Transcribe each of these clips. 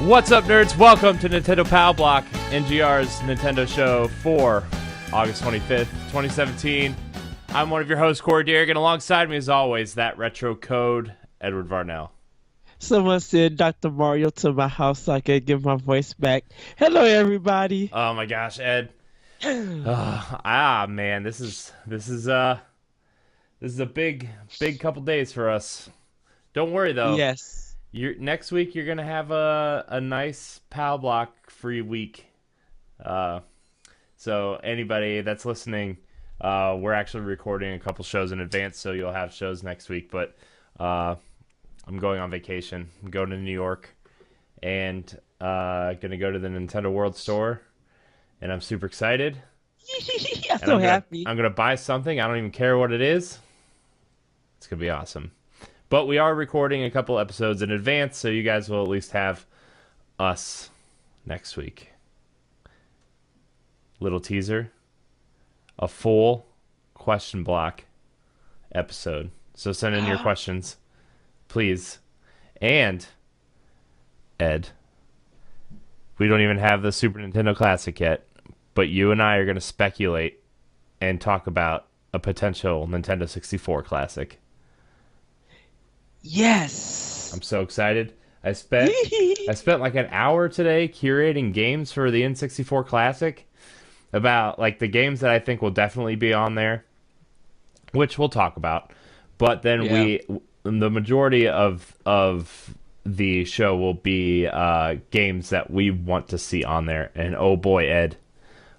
What's up, nerds? Welcome to Nintendo Pow Block, NGR's Nintendo show for August 25th, 2017. I'm one of your hosts, Corey Dirrig, and alongside me, as always, that retro code, Edward Varnell. Someone said Dr. Mario to my house so I could get my voice back. Hello, everybody. Oh my gosh, Ed. Man, this is a big couple days for us. Don't worry though. Yes. Next week you're gonna have a nice Pow Block free week. So anybody that's listening, we're actually recording a couple shows in advance, so you'll have shows next week. But I'm going on vacation. I'm going to New York, and gonna go to the Nintendo World Store, and I'm super excited. I'm so happy. I'm gonna buy something. I don't even care what it is. It's gonna be awesome. But we are recording a couple episodes in advance, so you guys will at least have us next week. Little teaser. A full question block episode. So send in your questions, please. And, Ed, we don't even have the Super Nintendo Classic yet, but you and I are going to speculate and talk about a potential Nintendo 64 Classic. Yes. I'm so excited. I spent like an hour today curating games for the N64 Classic, about like the games that I think will definitely be on there, which we'll talk about. But then the majority of the show will be games that we want to see on there. And oh boy, Ed,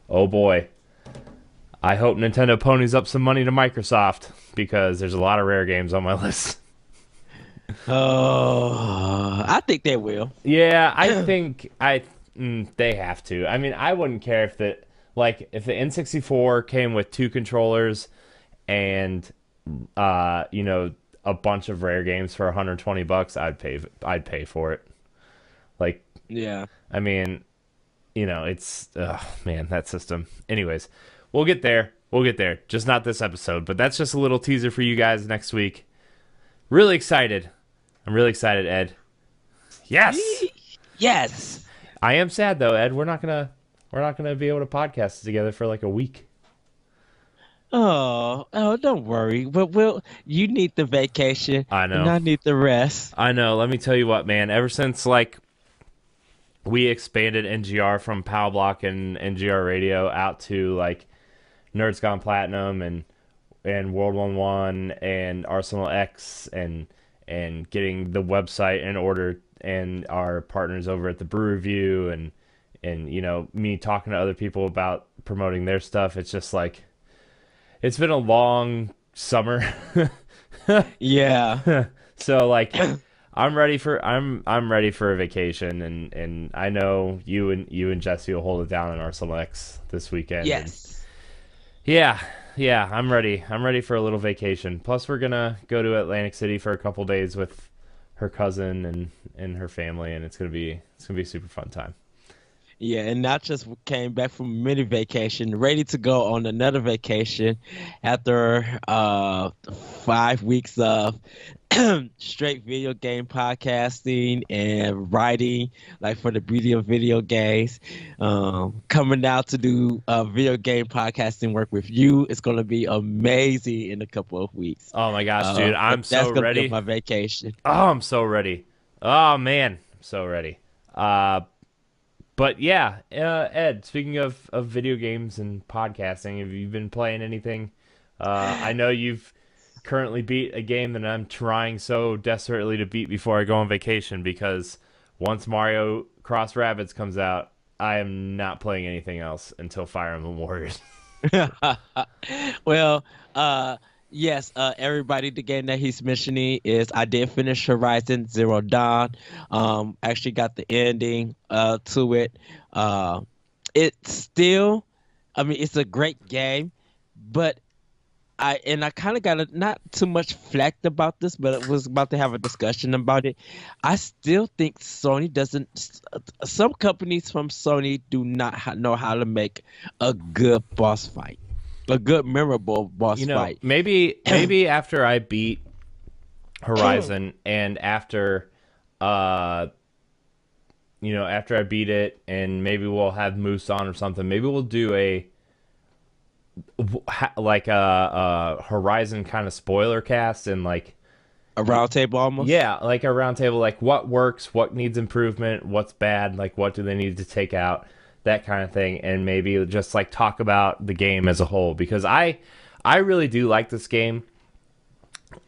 oh boy, I hope Nintendo ponies up some money to Microsoft, because there's a lot of rare games on my list. Oh, I think they will. Yeah, I think they have to. I mean, I wouldn't care if the N64 came with 2 controllers and a bunch of rare games for $120. I'd pay for it. Like, yeah. I mean, it's man, that system. Anyways, we'll get there. Just not this episode, but that's just a little teaser for you guys next week. Really excited. I'm really excited, Ed. Yes. Yes. I am sad though, Ed. We're not gonna be able to podcast together for like a week. Oh, don't worry. But you need the vacation. I know. And I need the rest. I know. Let me tell you what, man. Ever since like we expanded NGR from Pow Block and NGR Radio out to like Nerds Gone Platinum and World 1-1 and Arsenal X and getting the website in order, and our partners over at the Brew Review and me talking to other people about promoting their stuff. It's just like, it's been a long summer. Yeah. So like I'm ready for a vacation, and I know you and Jesse will hold it down in Arsenal X this weekend. Yes. Yeah, I'm ready. I'm ready for a little vacation. Plus, we're gonna go to Atlantic City for a couple days with her cousin and her family, and it's gonna be a super fun time. Yeah, and not just came back from a mini vacation, ready to go on another vacation after 5 weeks of straight video game podcasting and writing, like for the beauty of video games. Coming out to do video game podcasting work with you. It's going to be amazing in a couple of weeks. Oh my gosh, dude, I'm so ready. That's going to be my vacation. Oh, I'm so ready. Oh man, I'm so ready. But yeah, Ed, speaking of video games and podcasting, have you been playing anything? I know you've currently beat a game that I'm trying so desperately to beat before I go on vacation, because once Mario Cross Rabbids comes out, I am not playing anything else until Fire Emblem Warriors. Well, yes, everybody, the game that he's mentioning is, I did finish Horizon Zero Dawn. Actually got the ending to it. It's still, it's a great game, but I kind of got not too much flack about this, but I was about to have a discussion about it. I still think Sony doesn't. Some companies from Sony do not know how to make a good boss fight, a good memorable boss fight. Maybe after I beat Horizon and after after I beat it, and maybe we'll have Moose on or something. Maybe we'll do a Horizon kind of spoiler cast, and like A round table almost. yeah, like a round table, like what works, what needs improvement, what's bad, like what do they need to take out, that kind of thing, and maybe just like talk about the game as a whole, because I really do like this game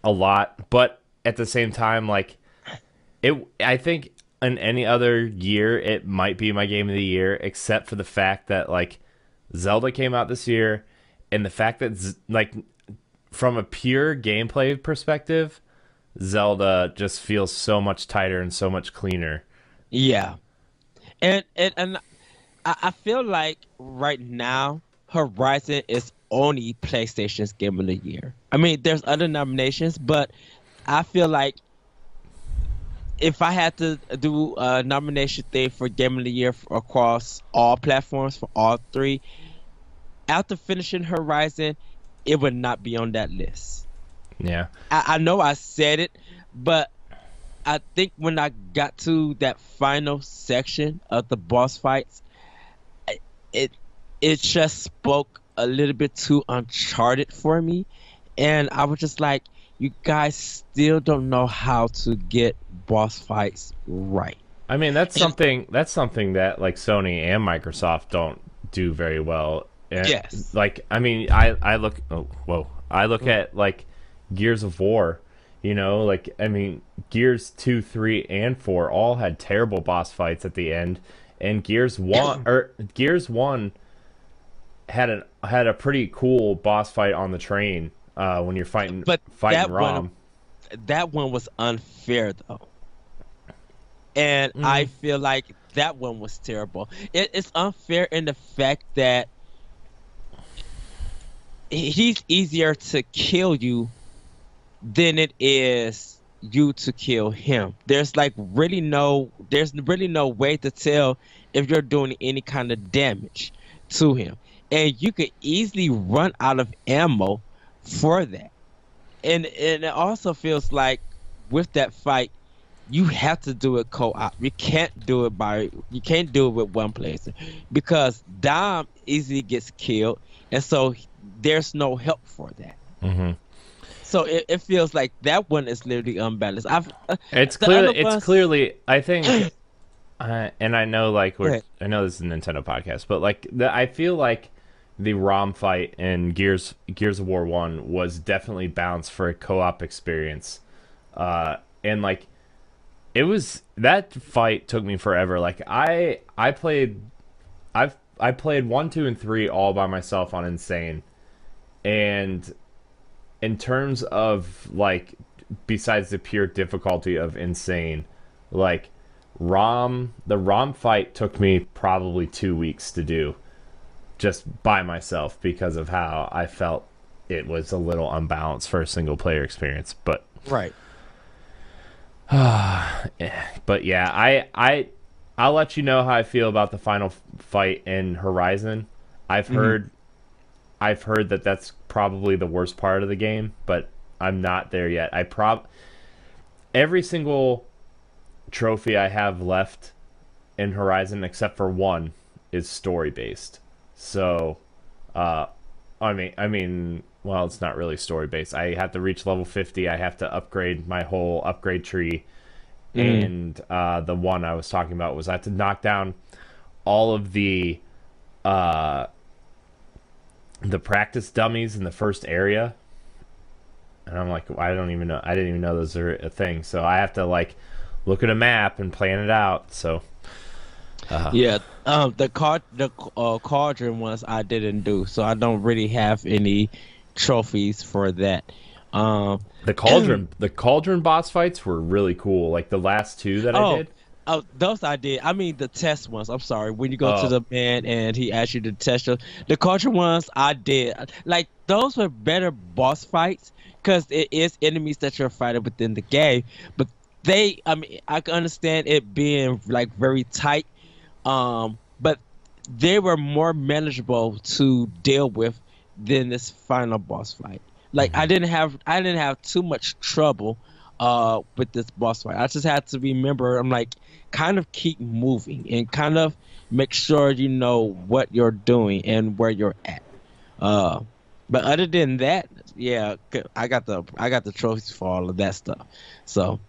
a lot, but at the same time, like I think in any other year it might be my game of the year, except for the fact that like Zelda came out this year, and the fact that like from a pure gameplay perspective, Zelda just feels so much tighter and so much cleaner. Yeah, and I feel like right now Horizon is only PlayStation's Game of the Year. I mean, there's other nominations, but I feel like if I had to do a nomination thing for Game of the Year across all platforms for all three, after finishing Horizon, it would not be on that list. Yeah. I know I said it, but I think when I got to that final section of the boss fights, it just spoke a little bit too Uncharted for me, and I was just like, you guys still don't know how to get boss fights right. I mean, that's something that like Sony and Microsoft don't do very well. And, Yes. like, I mean, I look at like Gears of War, like, I mean, Gears 2, 3, and 4 all had terrible boss fights at the end, and Gears 1 had a pretty cool boss fight on the train when you're fighting Rom. That one was unfair though, and I feel like that one was terrible. It's unfair in the fact that he's easier to kill you than it is you to kill him. There's really no way to tell if you're doing any kind of damage to him, and you could easily run out of ammo for that. And it also feels like with that fight, you have to do it co-op. You can't do it with one player, because Dom easily gets killed, and so there's no help for that. Mm-hmm. So it feels like that one is literally unbalanced. It's clearly, I think, and I know like I know this is a Nintendo podcast, but like I feel like the ROM fight in Gears of War 1 was definitely balanced for a co-op experience, and like that fight took me forever. Like I played 1, 2, and 3 all by myself on Insane, and in terms of like, besides the pure difficulty of Insane, like the ROM fight took me probably 2 weeks to do, just by myself, because of how I felt it was a little unbalanced for a single player experience. But right. But yeah, I'll let you know how I feel about the final fight in Horizon. I've heard that that's probably the worst part of the game, but I'm not there yet. Every single trophy I have left in Horizon, except for one, is story based. So, I mean, well, it's not really story based. I have to reach level 50. I have to upgrade my whole upgrade tree. And the one I was talking about was I had to knock down all of the practice dummies in the first area. And I'm like, I didn't even know those are a thing. So I have to like look at a map and plan it out. So the cauldron ones I didn't do, so I don't really have any trophies for that. The cauldron boss fights were really cool. Like the last 2 that I did. Oh, those I did. I mean the test ones. I'm sorry. When you go to the man and he asks you to test the cauldron ones, I did. Like those were better boss fights because it is enemies that you're fighting within the game. But I can understand it being like very tight. But they were more manageable to deal with than this final boss fight. Like I didn't have too much trouble with this boss fight. I just had to remember. I'm like, kind of keep moving and kind of make sure you know what you're doing and where you're at. Uh, but other than that, yeah, I got the trophies for all of that stuff. So,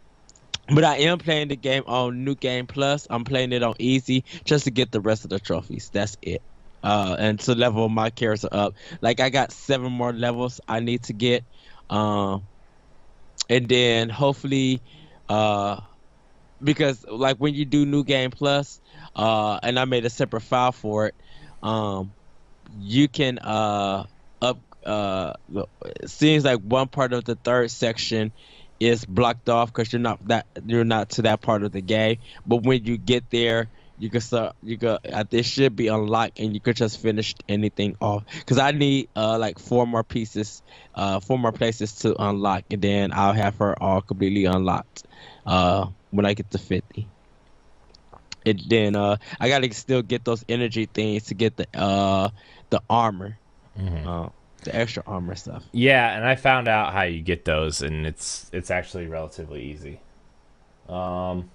but I am playing the game on New Game Plus. I'm playing it on easy just to get the rest of the trophies. That's it. And to level my character up. Like I got 7 more levels I need to get. Um, and then hopefully, uh, because like when you do New Game Plus, and I made a separate file for it. Um, you can up it seems like one part of the third section is blocked off because you're not to that part of the game. But when you get there, you can this should be unlocked and you could just finish anything off. Because I need like 4 more pieces, 4 more places to unlock, and then I'll have her all completely unlocked when I get to 50. And then I gotta still get those energy things to get the armor, Hmm. uh, the extra armor stuff. Yeah, and I found out how you get those, and it's actually relatively easy. Um,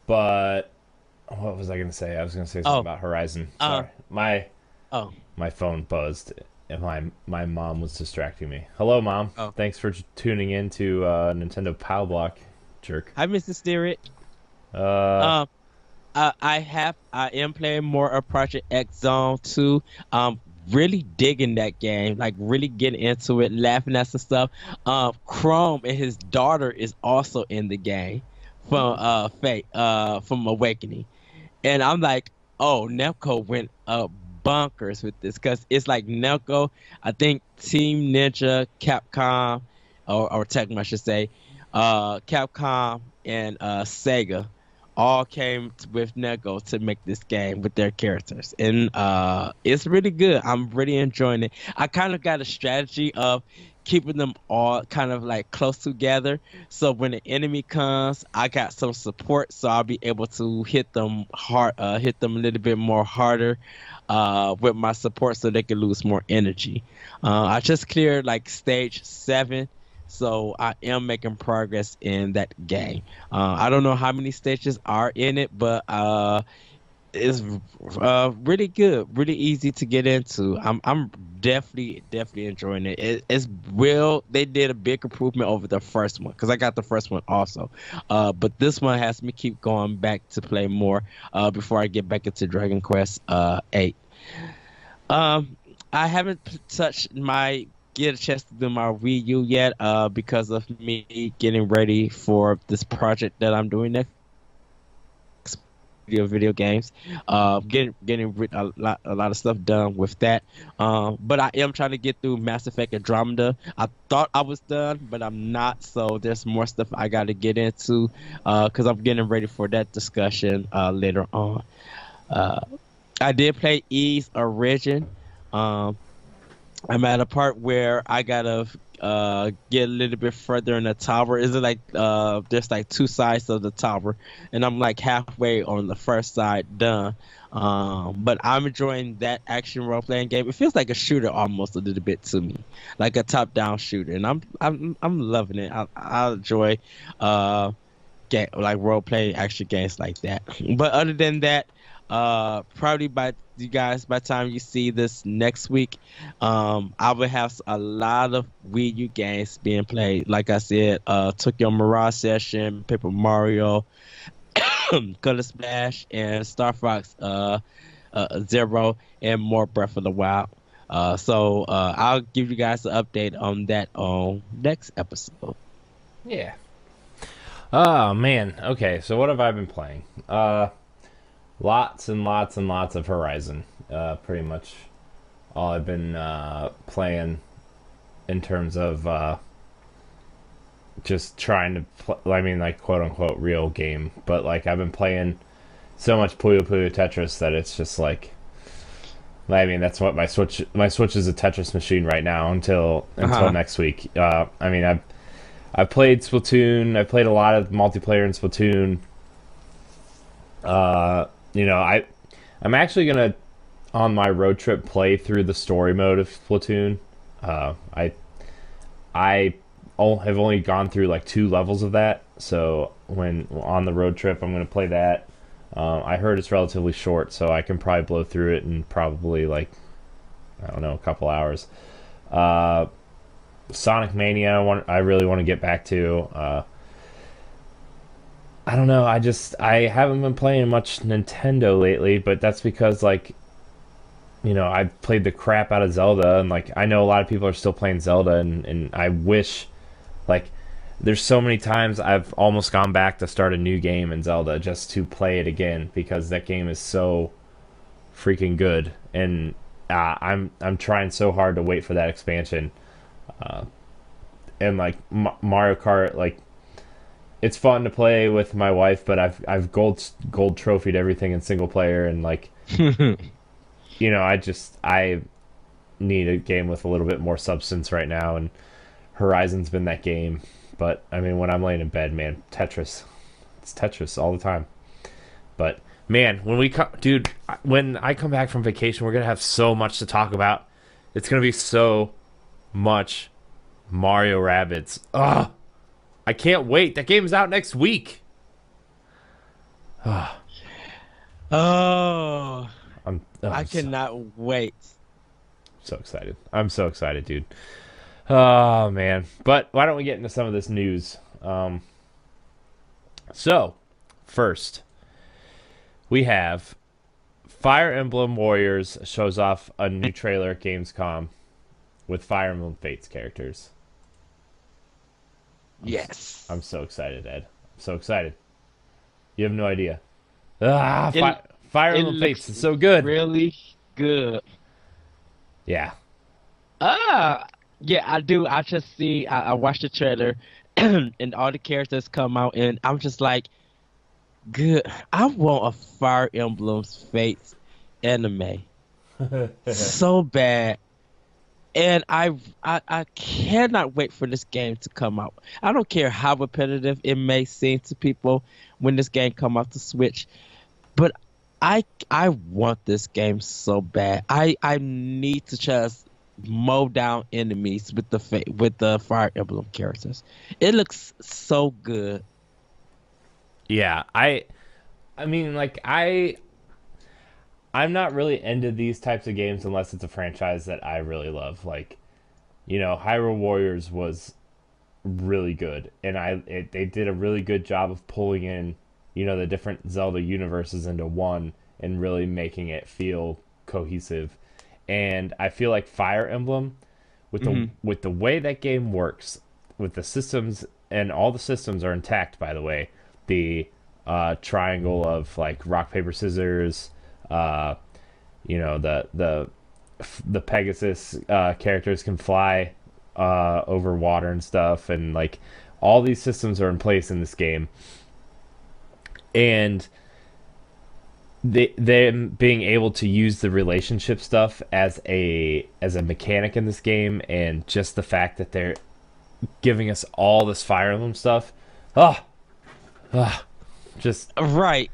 but what was I gonna say? I was gonna say something Oh, about Horizon. uh, Sorry, my oh, my phone buzzed, and my mom was distracting me. Hello, mom. oh. Thanks for tuning in to Nintendo Pow Block, jerk. Hi, Mr. Steerick. Uh, Um, I am playing more of Project X Zone 2. Really digging that game, like really getting into it, laughing at some stuff. Chrome and his daughter is also in the game from Fate, from Awakening. And I'm like, oh, Nemco went bonkers with this because it's like Nemco, I think Team Ninja, Capcom, or Tecmo, I should say, Capcom and Sega all came with Nemco to make this game with their characters, and it's really good. I'm really enjoying it. I kind of got a strategy of keeping them all kind of like close together. So when the enemy comes, I got some support, so I'll be able to hit them hard, hit them a little bit more harder with my support, so they can lose more energy. I just cleared like stage 7, so I am making progress in that game. I don't know how many stages are in it, but it's really good, really easy to get into. I'm definitely enjoying it. It's real. They did a big improvement over the first one because I got the first one also. But this one has me keep going back to play more before I get back into Dragon Quest 8. I haven't touched my get a chance to do my Wii U yet because of me getting ready for this project that I'm doing next, video games. Getting a lot of stuff done with that. But I am trying to get through Mass Effect Andromeda. I thought I was done, but I'm not. So there's more stuff I got to get into because I'm getting ready for that discussion later on. Uh, I did play Ys Origin. Um, I'm at a part where I gotta get a little bit further in the tower. Is it like there's like 2 sides of the tower, and I'm like halfway on the first side done. But I'm enjoying that action role playing game. It feels like a shooter almost a little bit to me, like a top down shooter, and I'm loving it. I enjoy game like role playing action games like that. But other than that, probably by you guys by the time you see this next week, I will have a lot of Wii U games being played. Like I said, Tokyo Mirage Session, Paper Mario, Color Splash, and Star Fox Zero, and more Breath of the Wild. So I'll give you guys an update on that on next episode. yeah. Oh man. Okay. So what have I been playing? Lots and lots and lots of Horizon. Pretty much all I've been playing in terms of just trying to I mean, like, quote unquote real game. But like, I've been playing so much Puyo Puyo Tetris that it's just like, I mean, that's what my Switch is, a Tetris machine right now until Uh-huh. next week. I mean, I've played Splatoon. I played a lot of multiplayer in Splatoon. Uh, I'm actually gonna, on my road trip, play through the story mode of Splatoon. I have only gone through like 2 levels of that. So when on the road trip, I'm gonna play that. I heard it's relatively short, so I can probably blow through it in probably like, I don't know, a couple hours. Sonic Mania, I really want to get back to. I don't know. I haven't been playing much Nintendo lately, but that's because like, I played the crap out of Zelda, and like I know a lot of people are still playing Zelda, and I wish, like, there's so many times I've almost gone back to start a new game in Zelda just to play it again because that game is so freaking good, and I'm trying so hard to wait for that expansion. And like Mario Kart, like it's fun to play with my wife, but I've gold trophied everything in single player, and like I need a game with a little bit more substance right now, and Horizon's been that game. But I mean, when I'm laying in bed, man, Tetris, it's Tetris all the time. But man, when I come back from vacation, we're gonna have so much to talk about. It's gonna be so much Mario Rabbids. Ugh, I can't wait. That game is out next week. Oh, I cannot wait. So excited. I'm so excited, dude. Oh, man. But why don't we get into some of this news? So, first, we have Fire Emblem Warriors shows off a new trailer at Gamescom with Fire Emblem Fates characters. Yes. I'm so excited, Ed. I'm so excited. You have no idea. Fire Emblem Fates is so good. Really good. Yeah. Yeah, I do. I watched the trailer and all the characters come out, and I'm just like, good. I want a Fire Emblem's Fates anime so bad. And I cannot wait for this game to come out. I don't care how repetitive it may seem to people when this game come out to Switch, but I want this game so bad. I need to just mow down enemies with the Fire Emblem characters. It looks so good. Yeah, I mean, like I'm not really into these types of games unless it's a franchise that I really love. Like, Hyrule Warriors was really good, and they did a really good job of pulling in, the different Zelda universes into one and really making it feel cohesive. And I feel like Fire Emblem, with the way that game works, with the systems, and all the systems are intact, by the way. The triangle of like rock paper scissors, the Pegasus characters can fly over water and stuff, and like all these systems are in place in this game, and them being able to use the relationship stuff as a mechanic in this game, and just the fact that they're giving us all this Fire Emblem stuff, just right.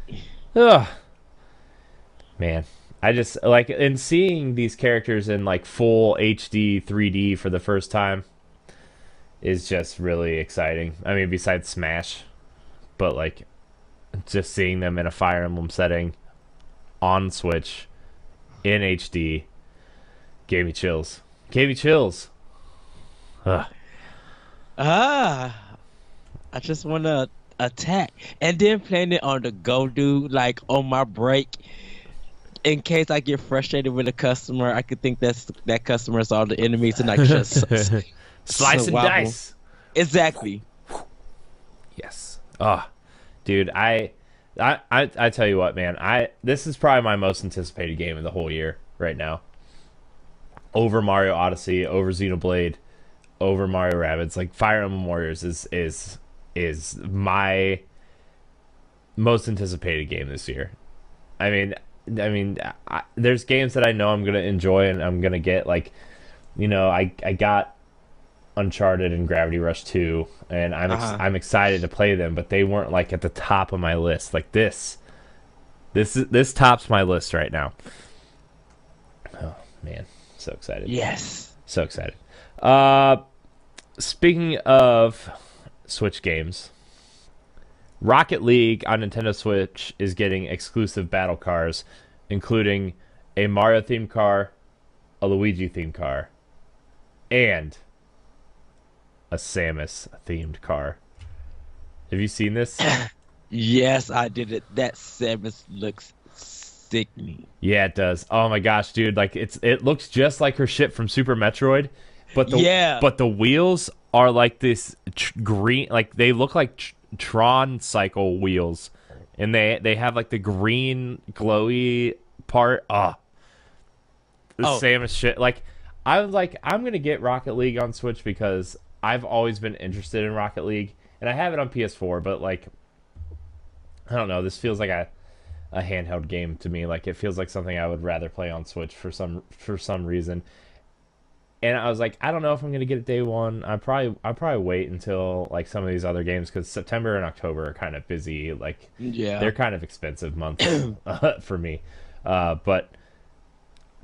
Man, I just like, and seeing these characters in like full HD 3D for the first time is just really exciting. I mean, besides Smash, but like just seeing them in a Fire Emblem setting on Switch in HD gave me chills. Ugh. I just want to attack, and then playing it on the go, dude, like on my break. In case I get frustrated with a customer, I could think that customer's all the enemies, and I just slice and dice. Exactly. Yes. Oh, dude, I tell you what, man. This is probably my most anticipated game of the whole year right now. Over Mario Odyssey, over Xenoblade, over Mario Rabbids. Like, Fire Emblem Warriors is my most anticipated game this year. I mean, there's games that I know I'm gonna enjoy and I'm gonna get, like, I got Uncharted and Gravity Rush 2, and I'm excited to play them, but they weren't like at the top of my list. Like this tops my list right now. Oh man, so excited. Yes, so excited. speaking of Switch games, Rocket League on Nintendo Switch is getting exclusive battle cars, including a Mario themed car, a Luigi themed car, and a Samus themed car. Have you seen this? Yes, I did it. That Samus looks sickening. Yeah, it does. Oh my gosh, dude! Like it looks just like her ship from Super Metroid, but the wheels are like this green, like they look like Tron cycle wheels, and they have like the green glowy part. The Samus shit. Like I was like, I'm gonna get Rocket League on Switch because I've always been interested in Rocket League, and I have it on PS4, but like I don't know, this feels like a handheld game to me. Like it feels like something I would rather play on Switch for some reason. And I was like, I don't know if I'm gonna get it day one. I'll probably wait until like some of these other games, because September and October are kind of busy. Like they're kind of expensive months for me. But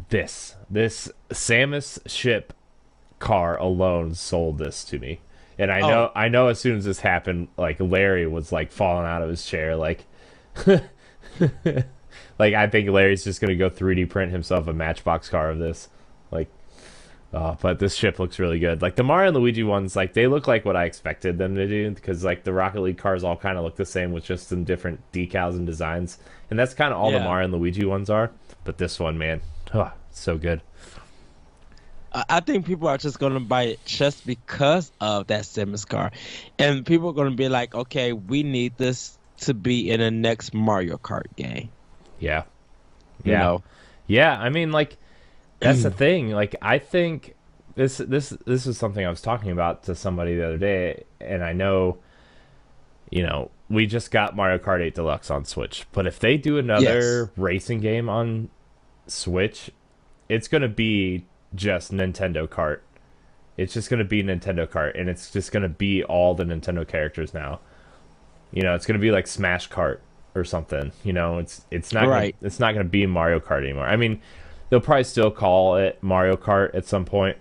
this Samus ship car alone sold this to me. And I know as soon as this happened, like Larry was like falling out of his chair, like like I think Larry's just gonna go 3D print himself a Matchbox car of this. Like but this ship looks really good. Like the Mario and Luigi ones, like they look like what I expected them to do, because like the Rocket League cars all kind of look the same with just some different decals and designs. And that's kind of all the Mario and Luigi ones are. But this one, man, so good. I think people are just going to buy it just because of that Samus car. And people are going to be like, okay, we need this to be in the next Mario Kart game. Yeah. You know? Yeah, I mean, like, that's the thing. Like, I think this is something I was talking about to somebody the other day, and I know, you know, we just got Mario Kart 8 Deluxe on Switch, but if they do another racing game on Switch, it's going to be just Nintendo Kart. It's just going to be Nintendo Kart, and it's just going to be all the Nintendo characters now. You know, it's going to be like Smash Kart or something. You know, it's not it's not going to be Mario Kart anymore. I mean, they'll probably still call it Mario Kart at some point,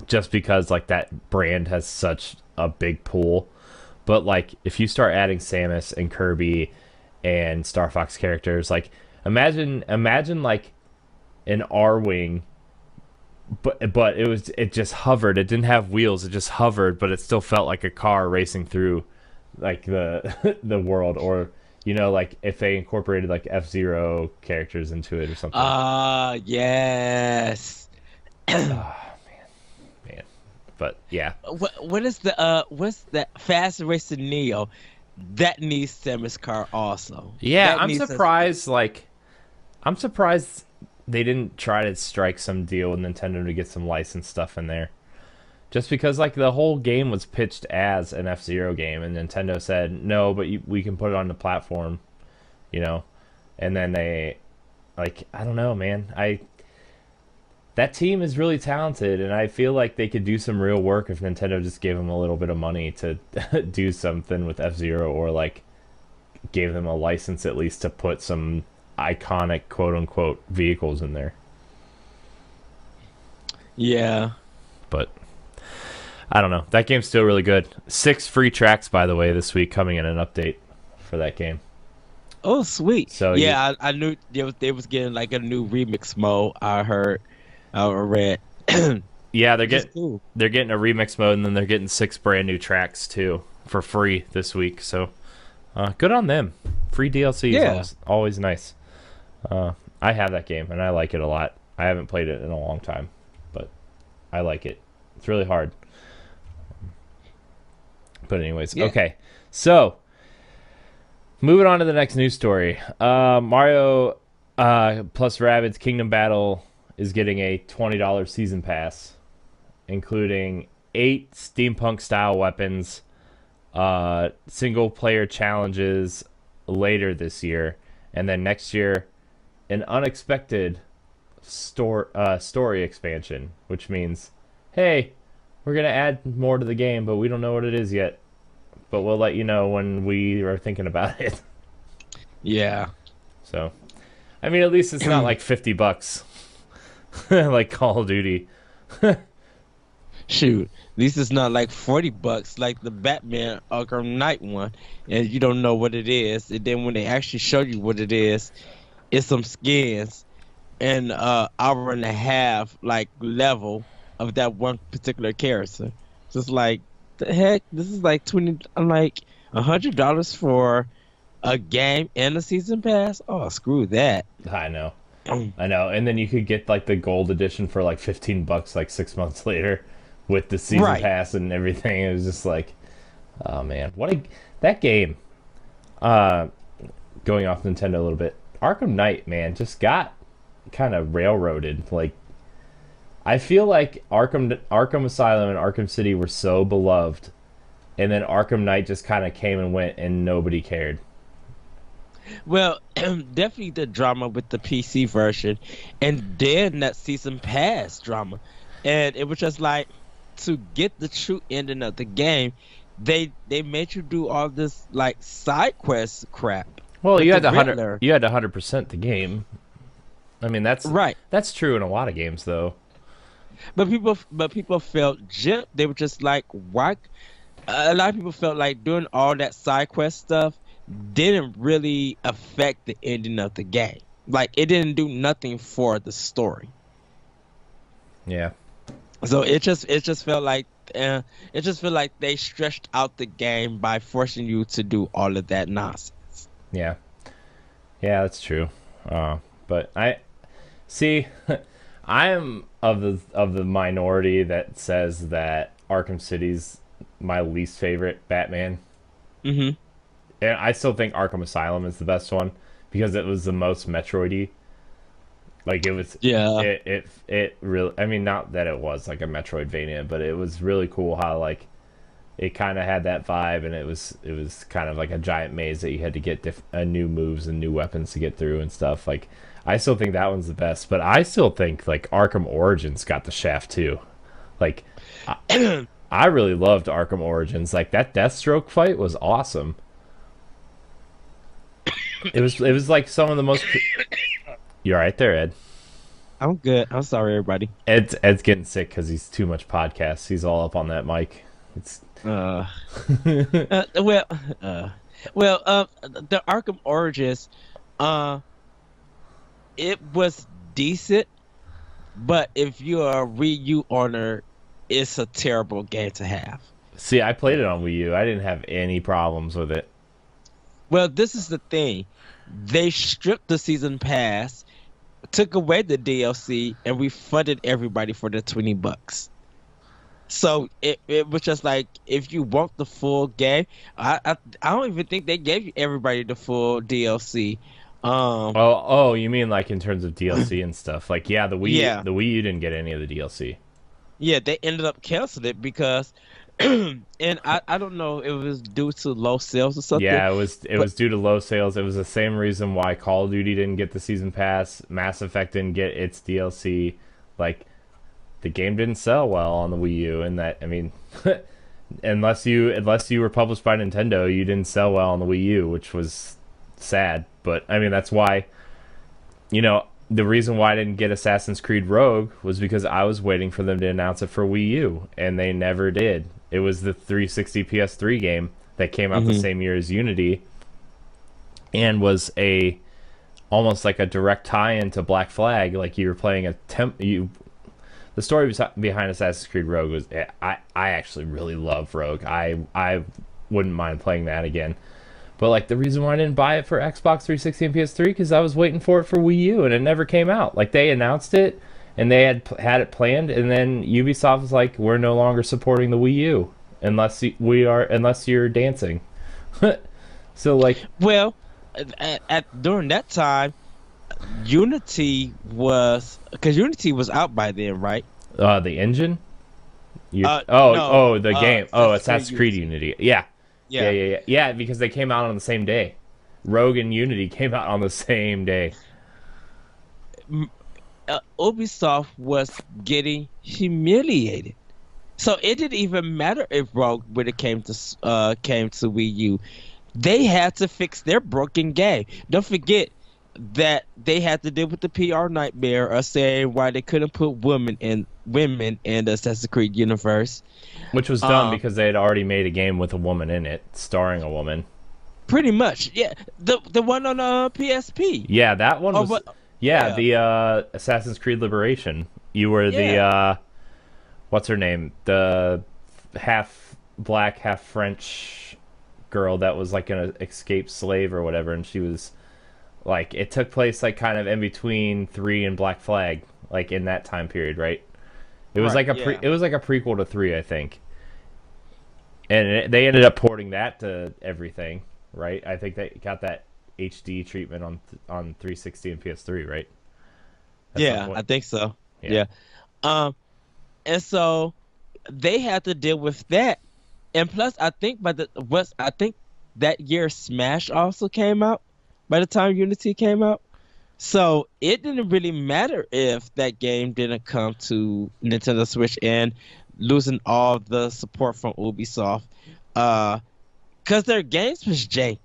just because like that brand has such a big pool. But like if you start adding Samus and Kirby and Star Fox characters, like imagine like an R-Wing, but it just hovered. It didn't have wheels. It just hovered, but it still felt like a car racing through like the the world. Or you know, like if they incorporated like F-Zero characters into it or something. Yes. Man. But yeah. What is the what's that Fast Racing Neo? That needs Samus car also. Yeah, I'm surprised. I'm surprised they didn't try to strike some deal with Nintendo to get some licensed stuff in there. Just because like the whole game was pitched as an F-Zero game, and Nintendo said no, but we can put it on the platform, you know. And then they, like, I don't know, man. That team is really talented, and I feel like they could do some real work if Nintendo just gave them a little bit of money to do something with F-Zero, or like gave them a license at least to put some iconic quote-unquote vehicles in there. Yeah. But I don't know. That game's still really good. 6 free tracks, by the way, this week coming in an update for that game. Oh, sweet. So yeah, I knew they was getting like a new remix mode. I read. Yeah, they're getting a remix mode, and then they're getting 6 brand new tracks too for free this week. So good on them. Free DLC is always nice. I have that game, and I like it a lot. I haven't played it in a long time, but I like it. It's really hard. But anyways, okay. So, moving on to the next news story. Mario plus Rabbids Kingdom Battle is getting a $20 season pass, including 8 steampunk-style weapons, single-player challenges later this year, and then next year, an unexpected story expansion, which means, hey, we're going to add more to the game, but we don't know what it is yet. But we'll let you know when we are thinking about it. Yeah. So, I mean, at least it's not like $50 like Call of Duty. Shoot, at least it's not like $40 like the Batman Arkham Knight one, and you don't know what it is. And then when they actually show you what it is, it's some skins and hour and a half like level of that one particular character. Just like the heck, this is like 20. I'm like $100 for a game and a season pass. Oh, screw that. I know. I know. And then you could get like the gold edition for like $15 like 6 months later with the season pass and everything. It was just like, oh man, that game. Going off Nintendo a little bit, Arkham Knight, man, just got kind of railroaded. Like, I feel like Arkham Asylum and Arkham City were so beloved, and then Arkham Knight just kind of came and went, and nobody cared. Well, definitely the drama with the PC version, and then that season pass drama, and it was just like, to get the true ending of the game, they made you do all this like side quest crap. Well, you had to 100% the game. I mean, that's right. That's true in a lot of games, though. But people felt gypped. They were just like, why? A lot of people felt like doing all that side quest stuff didn't really affect the ending of the game. Like, it didn't do nothing for the story. Yeah. So it just felt like they stretched out the game by forcing you to do all of that nonsense. Yeah. Yeah, that's true. But I see. I am of the minority that says that Arkham City's my least favorite Batman. Mm-hmm. And I still think Arkham Asylum is the best one because it was the most Metroid-y. Like, it was, yeah. It really, I mean, not that it was like a Metroidvania, but it was really cool how like it kind of had that vibe, and it was kind of like a giant maze that you had to get new moves and new weapons to get through and stuff. Like, I still think that one's the best, but I still think like Arkham Origins got the shaft too. Like, I really loved Arkham Origins. Like, that Deathstroke fight was awesome. It was like some of the most. You're right there, Ed. I'm good. I'm sorry, everybody. Ed's getting sick because he's too much podcasts. He's all up on that mic. It's the Arkham Origins, it was decent, but if you're a Wii U owner, it's a terrible game to have. See, I played it on Wii U. I didn't have any problems with it. Well, this is the thing. They stripped the season pass, took away the DLC, and refunded everybody for the $20. So it was just like, if you want the full game, I don't even think they gave everybody the full DLC. Oh, you mean like in terms of DLC and stuff? Like, yeah, the Wii U didn't get any of the DLC. Yeah, they ended up canceling it because, and I don't know, it was due to low sales or something. Yeah, it was due to low sales. It was the same reason why Call of Duty didn't get the season pass, Mass Effect didn't get its DLC. Like, the game didn't sell well on the Wii U, and that, I mean, unless you were published by Nintendo, you didn't sell well on the Wii U, which was sad. But I mean, that's why, you know, the reason why I didn't get Assassin's Creed Rogue was because I was waiting for them to announce it for Wii U, and they never did. It was the 360 PS3 game that came out the same year as Unity, and was almost like a direct tie-in to Black Flag. Like, you were playing the story behind Assassin's Creed Rogue was, I actually really love Rogue. I wouldn't mind playing that again. But like, the reason why I didn't buy it for Xbox 360 and PS3 because I was waiting for it for Wii U, and it never came out. Like, they announced it and they had it planned, and then Ubisoft was like, we're no longer supporting the Wii U unless you're dancing. So like, well, during that time, Unity was out by then, right? The engine? The game. Assassin's Creed Unity. Yeah, because they came out on the same day. Rogue and Unity came out on the same day. Ubisoft was getting humiliated, so it didn't even matter if Rogue when it came to Wii U. They had to fix their broken game. Don't forget, that they had to deal with the PR nightmare of saying why they couldn't put women in the Assassin's Creed universe. Which was dumb Um, because they had already made a game with a woman in it, starring a woman. Pretty much, yeah. The one on PSP. Yeah, that one Or was. what? Yeah, Yeah, the Assassin's Creed Liberation. You were the yeah. what's her name? The half black, half French girl that was like an escaped slave or whatever, and she was like, it took place like kind of in between 3 and Black Flag, like in that time period, right? It was Right, like a yeah. it was like a prequel to 3, I think, and they ended up porting that to everything, right? I think they got that HD treatment on 360 and PS3, right? At some Yeah, I point. think so. Yeah. Yeah. Um, and so they had to deal with that. And plus, I think that year Smash also came out by the time Unity came out. So it didn't really matter if that game didn't come to Nintendo Switch and losing all the support from Ubisoft. Uh, because their games was janky.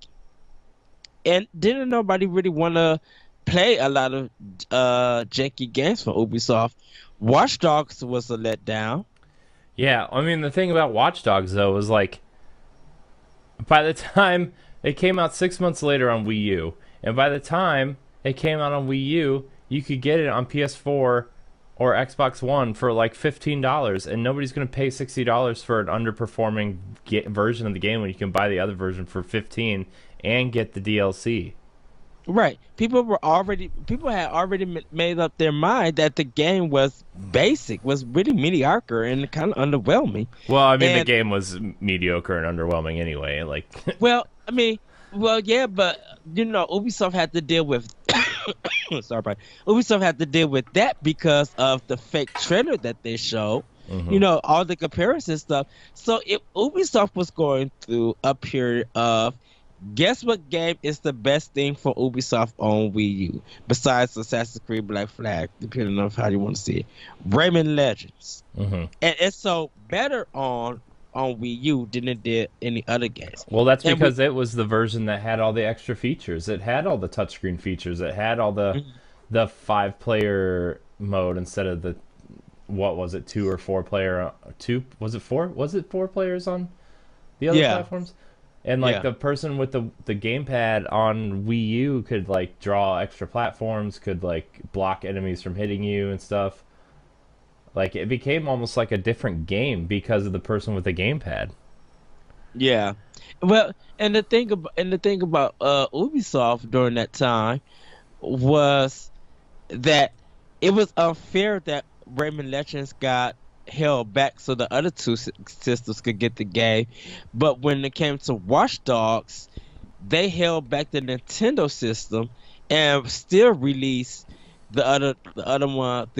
And didn't nobody really want to play a lot of janky games from Ubisoft. Watch Dogs was a letdown. Yeah, I mean the thing about Watch Dogs though was like by the time it came out 6 months later on Wii U, and by the time it came out on Wii U, you could get it on PS4 or Xbox One for like $15, and nobody's gonna pay $60 for an underperforming version of the game when you can buy the other version for 15 and get the DLC. Right. People had already made up their mind that the game was basic, was really mediocre and kind of underwhelming. Well, I mean the And game was mediocre and underwhelming anyway. Like, well, I mean, well, yeah, but Ubisoft had to deal with sorry, about Ubisoft had to deal with that because of the fake trailer that they showed. mhm. All the comparison stuff. So if Ubisoft was going through a period of, guess what game is the best thing for Ubisoft on Wii U besides Assassin's Creed Black Flag, depending on how you want to see it, Rayman Legends, Mhm. and it's so better on Wii U than it did any other games. Well, that's And we because it was the version that had all the extra features. It had all the touchscreen features. It had all the 5 player mode instead of the, what was it, 2 or 4 player, two, was it 4? Was it 4 players on the other yeah, platforms? And like yeah. the person with the gamepad on Wii U could like draw extra platforms, could like block enemies from hitting you and stuff. Like it became almost like a different game because of the person with the gamepad. Yeah. Well, and the thing about Ubisoft during that time was that it was unfair that Rayman Legends got held back so the other two sisters could get the game, but when it came to Watch Dogs, they held back the Nintendo system and still released the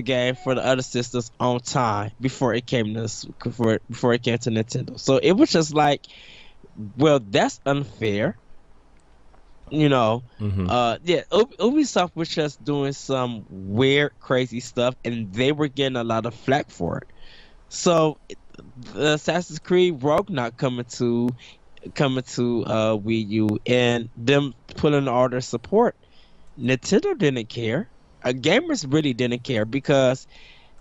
game for the other sisters on time before it came to Nintendo. So it was just like, well, that's unfair. Hmm. Yeah, Ubisoft was just doing some weird, crazy stuff, and they were getting a lot of flack for it. So, the Assassin's Creed Rogue not coming to Wii U, and them pulling all their support. Nintendo didn't care. Gamers really didn't care because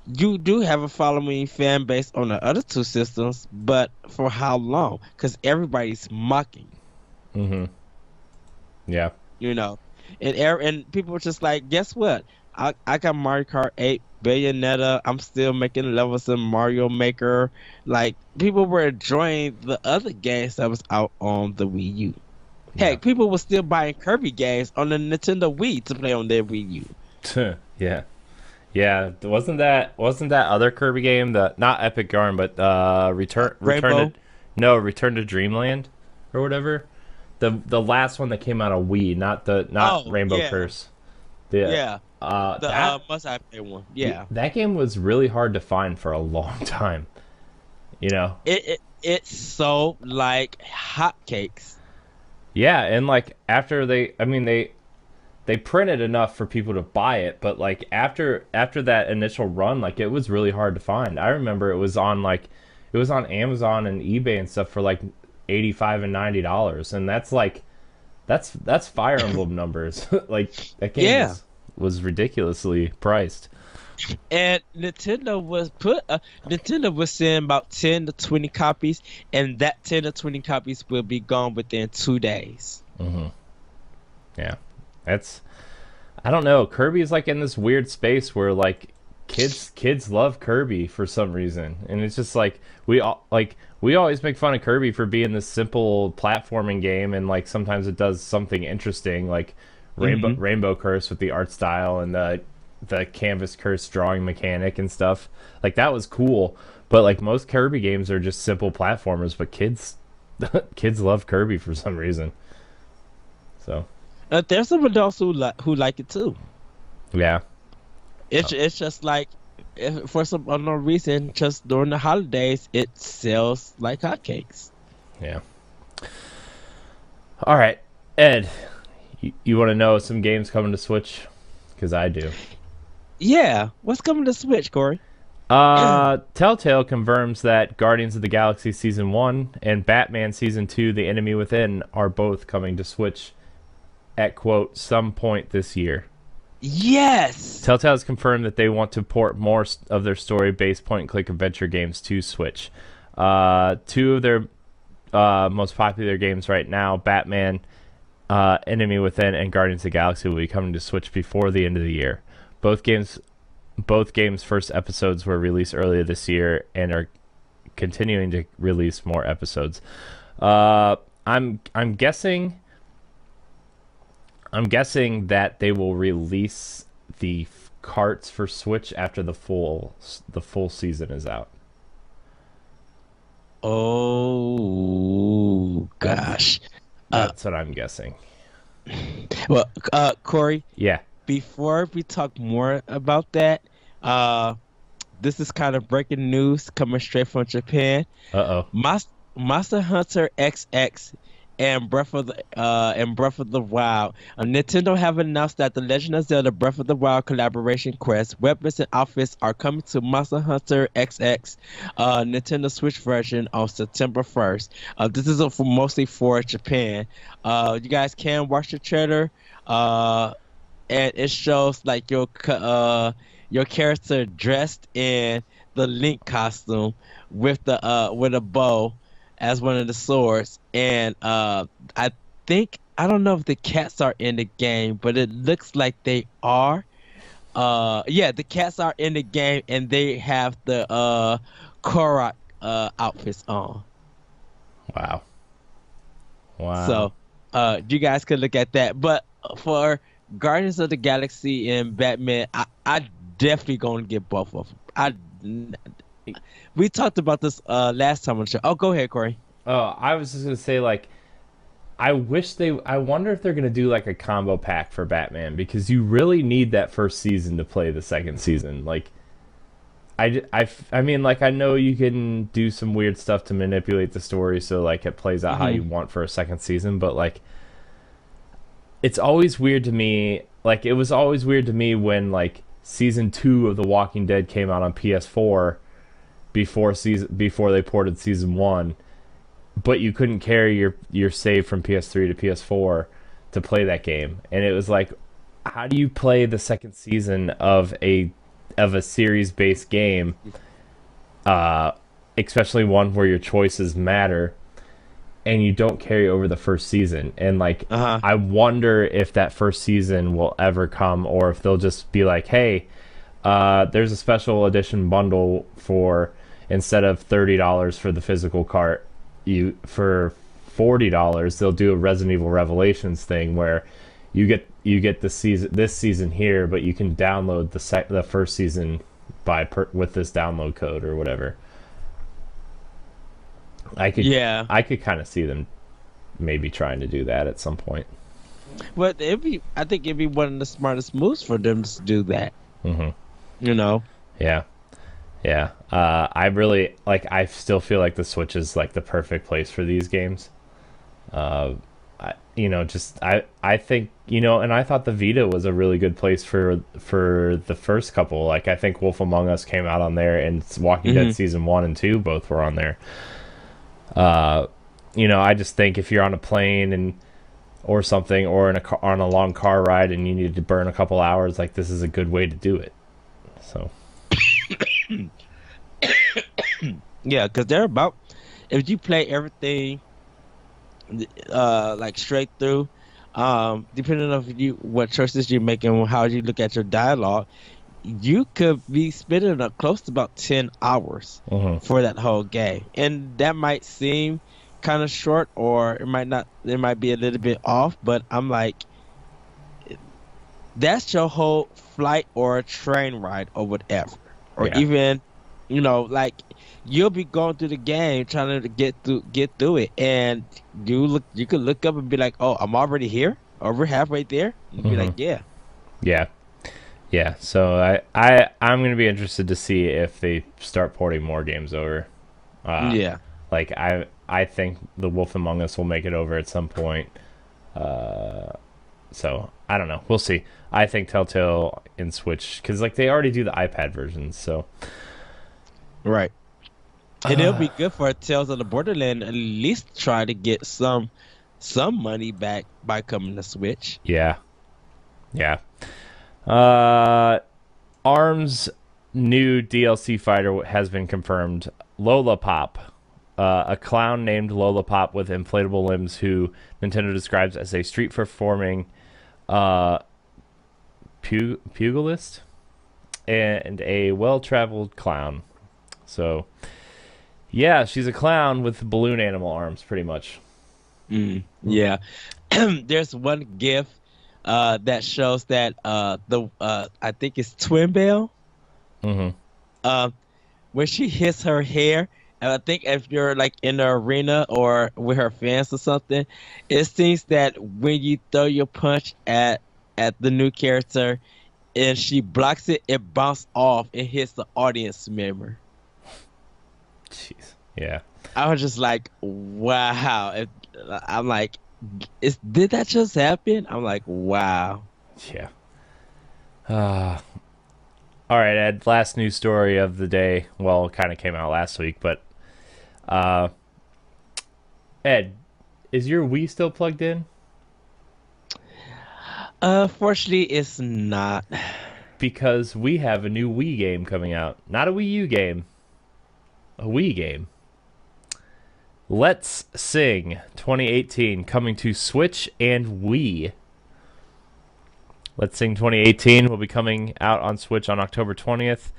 you do have a following fan base on the other two systems, but for how long? Because everybody's mocking. Hmm. Yeah. you know. And people were just like, guess what? I got Mario Kart 8, Bayonetta. I'm still making levels in Mario Maker. Like, people were enjoying the other games that was out on the Wii U. Yeah. Heck, people were still buying Kirby games on the Nintendo Wii to play on their Wii U. Yeah. Yeah, wasn't that other Kirby game, the not Epic Yarn, but Return Rainbow. to, no, Return to Dreamland or whatever. The last one that came out on Wii, not Oh, Rainbow yeah. Curse. The Yeah. The that must I play one. Yeah. that game was really hard to find for a long time. You know? It's so like hotcakes. Yeah, and like after they printed enough for people to buy it, but like after that initial run, like it was really hard to find. I remember it was on Amazon and eBay and stuff for like 85 and $90, and That's Fire Emblem numbers. Like that game Yeah. was ridiculously priced. And Nintendo was saying about 10 to 20 copies, and that 10 to 20 copies will be gone within 2 days. Yeah, that's I don't know. Kirby's like in this weird space where like kids love Kirby for some reason, and it's just like we always make fun of Kirby for being this simple platforming game, and like sometimes it does something interesting, like Rainbow Curse with the art style and the canvas curse drawing mechanic and stuff. Like that was cool, but like most Kirby games are just simple platformers, but kids love Kirby for some reason. So There's some adults who like it too. yeah. It's just like, for some unknown reason, just during the holidays, it sells like hotcakes. Yeah. All right, Ed, you want to know some games coming to Switch? Because I do. Yeah, what's coming to Switch, Corey? Telltale confirms that Guardians of the Galaxy Season 1 and Batman Season 2, The Enemy Within, are both coming to Switch at, quote, some point this year. Yes! Telltale has confirmed that they want to port more of their story-based point-and-click adventure games to Switch. Two of their most popular games right now, Batman, Enemy Within, and Guardians of the Galaxy, will be coming to Switch before the end of the year. Both games' first episodes were released earlier this year and are continuing to release more episodes. I'm guessing that they will release the carts for Switch after the full season is out. Oh, gosh. That's what I'm guessing. Well, Corey, Yeah. before we talk more about that, this is kind of breaking news coming straight from Japan. Uh-oh. Monster Hunter XX and Breath of the Wild. Nintendo have announced that the Legend of Zelda Breath of the Wild collaboration quest, weapons, and outfits are coming to Monster Hunter XX Nintendo Switch version on September 1st. This is mostly for Japan. You guys can watch the trailer, and it shows like your character dressed in the Link costume with a bow as one of the swords, and I don't know if the cats are in the game, but it looks like they are. Yeah, the cats are in the game, and they have the Korok outfits on. Wow. So you guys can look at that. But for Guardians of the Galaxy and Batman, I definitely gonna get both of them. We talked about this last time on the show. Oh, go ahead, Corey. Oh, I was just gonna say, like, I wonder if they're gonna do like a combo pack for Batman, because you really need that first season to play the second season. Like, I mean, like, I know you can do some weird stuff to manipulate the story so like it plays out how you want for a second season, but like, it's always weird to me. Like, it was always weird to me when like season 2 of The Walking Dead came out on PS4 before they ported season 1, but you couldn't carry your save from PS3 to PS4 to play that game, and it was like, how do you play the second season of a series based game, especially one where your choices matter, and you don't carry over the first season? And like, I wonder if that first season will ever come, or if they'll just be like, hey, there's a special edition bundle for, instead of $30 for the physical cart, for $40 they'll do a Resident Evil Revelations thing where you get this season here, but you can download the first season with this download code or whatever. I could kind of see them maybe trying to do that at some point. Well, I think it'd be one of the smartest moves for them to do that. You know? Yeah. I really I still feel like the Switch is like the perfect place for these games. I think, and I thought the Vita was a really good place for the first couple. Like, I think Wolf Among Us came out on there, and Walking Dead season 1 and 2 both were on there. I just think if you're on a plane and or something, or in a car, on a long car ride, and you need to burn a couple hours, like this is a good way to do it. So Yeah, because they're about, if you play everything like straight through, depending on you what choices you make and how you look at your dialogue, you could be spending close to about 10 hours for that whole game. And that might seem kind of short, or it might not, it might be a little bit off, but I'm like, that's your whole flight or a train ride or whatever. Or even, like, you'll be going through the game trying to get through it, and you could look up and be like, oh, I'm already here, or we're halfway there. You'd be like, yeah. So I'm gonna be interested to see if they start porting more games over. Like I think The Wolf Among Us will make it over at some point. So I don't know. We'll see. I think Telltale in Switch, because like they already do the iPad versions, so right. And it'll be good for Tales of the Borderland at least try to get some money back by coming to Switch. Yeah. ARM's new DLC fighter has been confirmed. Lola Pop, a clown named Lola Pop with inflatable limbs, who Nintendo describes as a street performing pugilist and a well-traveled clown. So yeah, she's a clown with balloon animal arms, pretty much. Yeah. There's one GIF that shows that I think it's Twin Bell. When she hits her hair, and I think if you're like in the arena or with her fans or something, it seems that when you throw your punch at the new character and she blocks it, it bounces off and hits the audience member. Jeez. Yeah. I was just like, wow. I'm like, did that just happen? I'm like, wow. Yeah. All right, Ed. Last news story of the day. Well, it kind of came out last week, but Ed, is your Wii still plugged in? Fortunately, it's not. Because we have a new Wii game coming out. Not a Wii U game. A Wii game. Let's Sing 2018 coming to Switch and Wii. Let's Sing 2018 will be coming out on Switch on October 20th.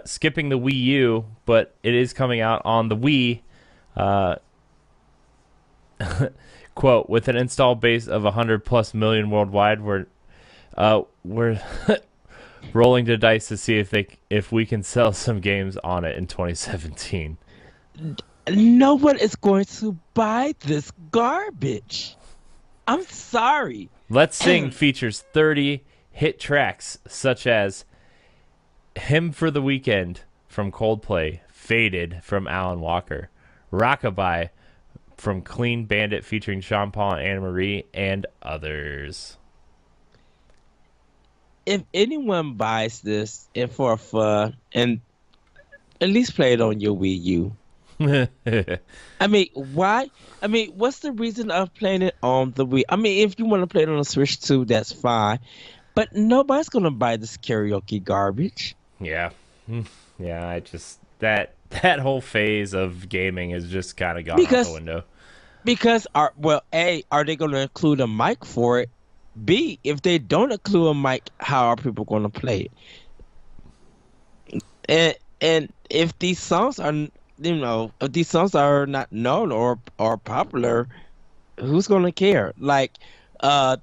Skipping the Wii U, but it is coming out on the Wii. Quote, with an install base of 100+ million worldwide, we're rolling the dice to see if we can sell some games on it in 2017. No one is going to buy this garbage. I'm sorry. Let's Sing features 30 hit tracks such as Hymn for the Weekend from Coldplay, Faded from Alan Walker, Rockabye from Clean Bandit featuring Sean Paul and Anna Marie, and others. If anyone buys this and for fun, and at least play it on your Wii U. I mean, why? I mean, what's the reason of playing it on the Wii? I mean, if you want to play it on the Switch too, that's fine. But nobody's gonna buy this karaoke garbage. Yeah, I just that whole phase of gaming has just kind of gone out the window. Because A, are they gonna include a mic for it? B, if they don't include a mic, how are people gonna play it? And if these songs are, if these songs are not known or popular, who's gonna care? Like the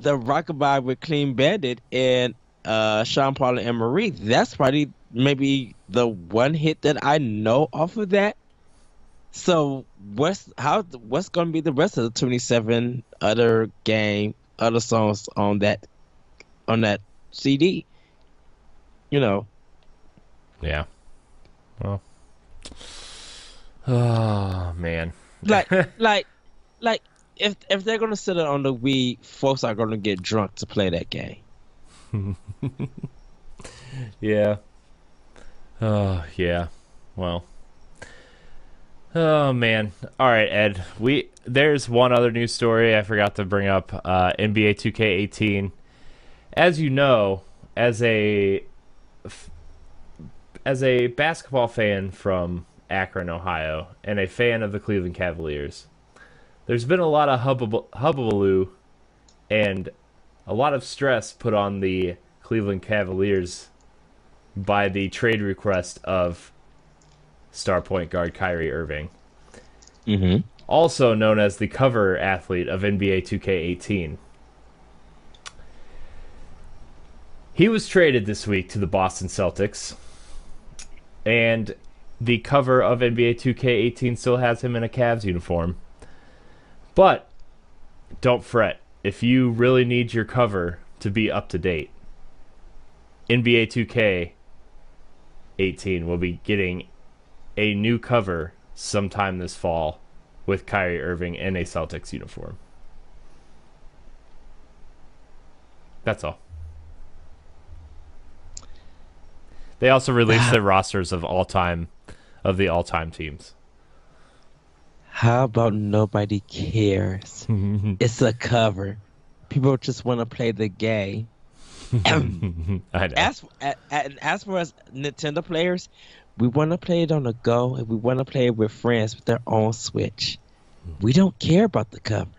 Rockabye with Clean Bandit and Sean Paul and Anne Marie, that's probably maybe the one hit that I know off of that. So what's gonna be the rest of the 27 other songs on that CD? Yeah. Well. Oh man. like if they're gonna sit it on the Wii, folks are gonna get drunk to play that game. Yeah. Oh yeah. Well. Oh man. All right, Ed. there's one other news story I forgot to bring up. NBA 2K18. As you know, as a basketball fan from Akron, Ohio, and a fan of the Cleveland Cavaliers, there's been a lot of hubbubaloo and a lot of stress put on the Cleveland Cavaliers by the trade request of star point guard Kyrie Irving, also known as the cover athlete of NBA 2K18. He was traded this week to the Boston Celtics, and the cover of NBA 2K18 still has him in a Cavs uniform. But don't fret. If you really need your cover to be up to date, NBA 2K18 will be getting a new cover sometime this fall with Kyrie Irving in a Celtics uniform. That's all. They also released the rosters of the all-time teams. How about nobody cares? It's a cover. People just want to play the game. I know. As for us Nintendo players, we want to play it on the go, and we want to play it with friends with their own Switch. We don't care about the cover.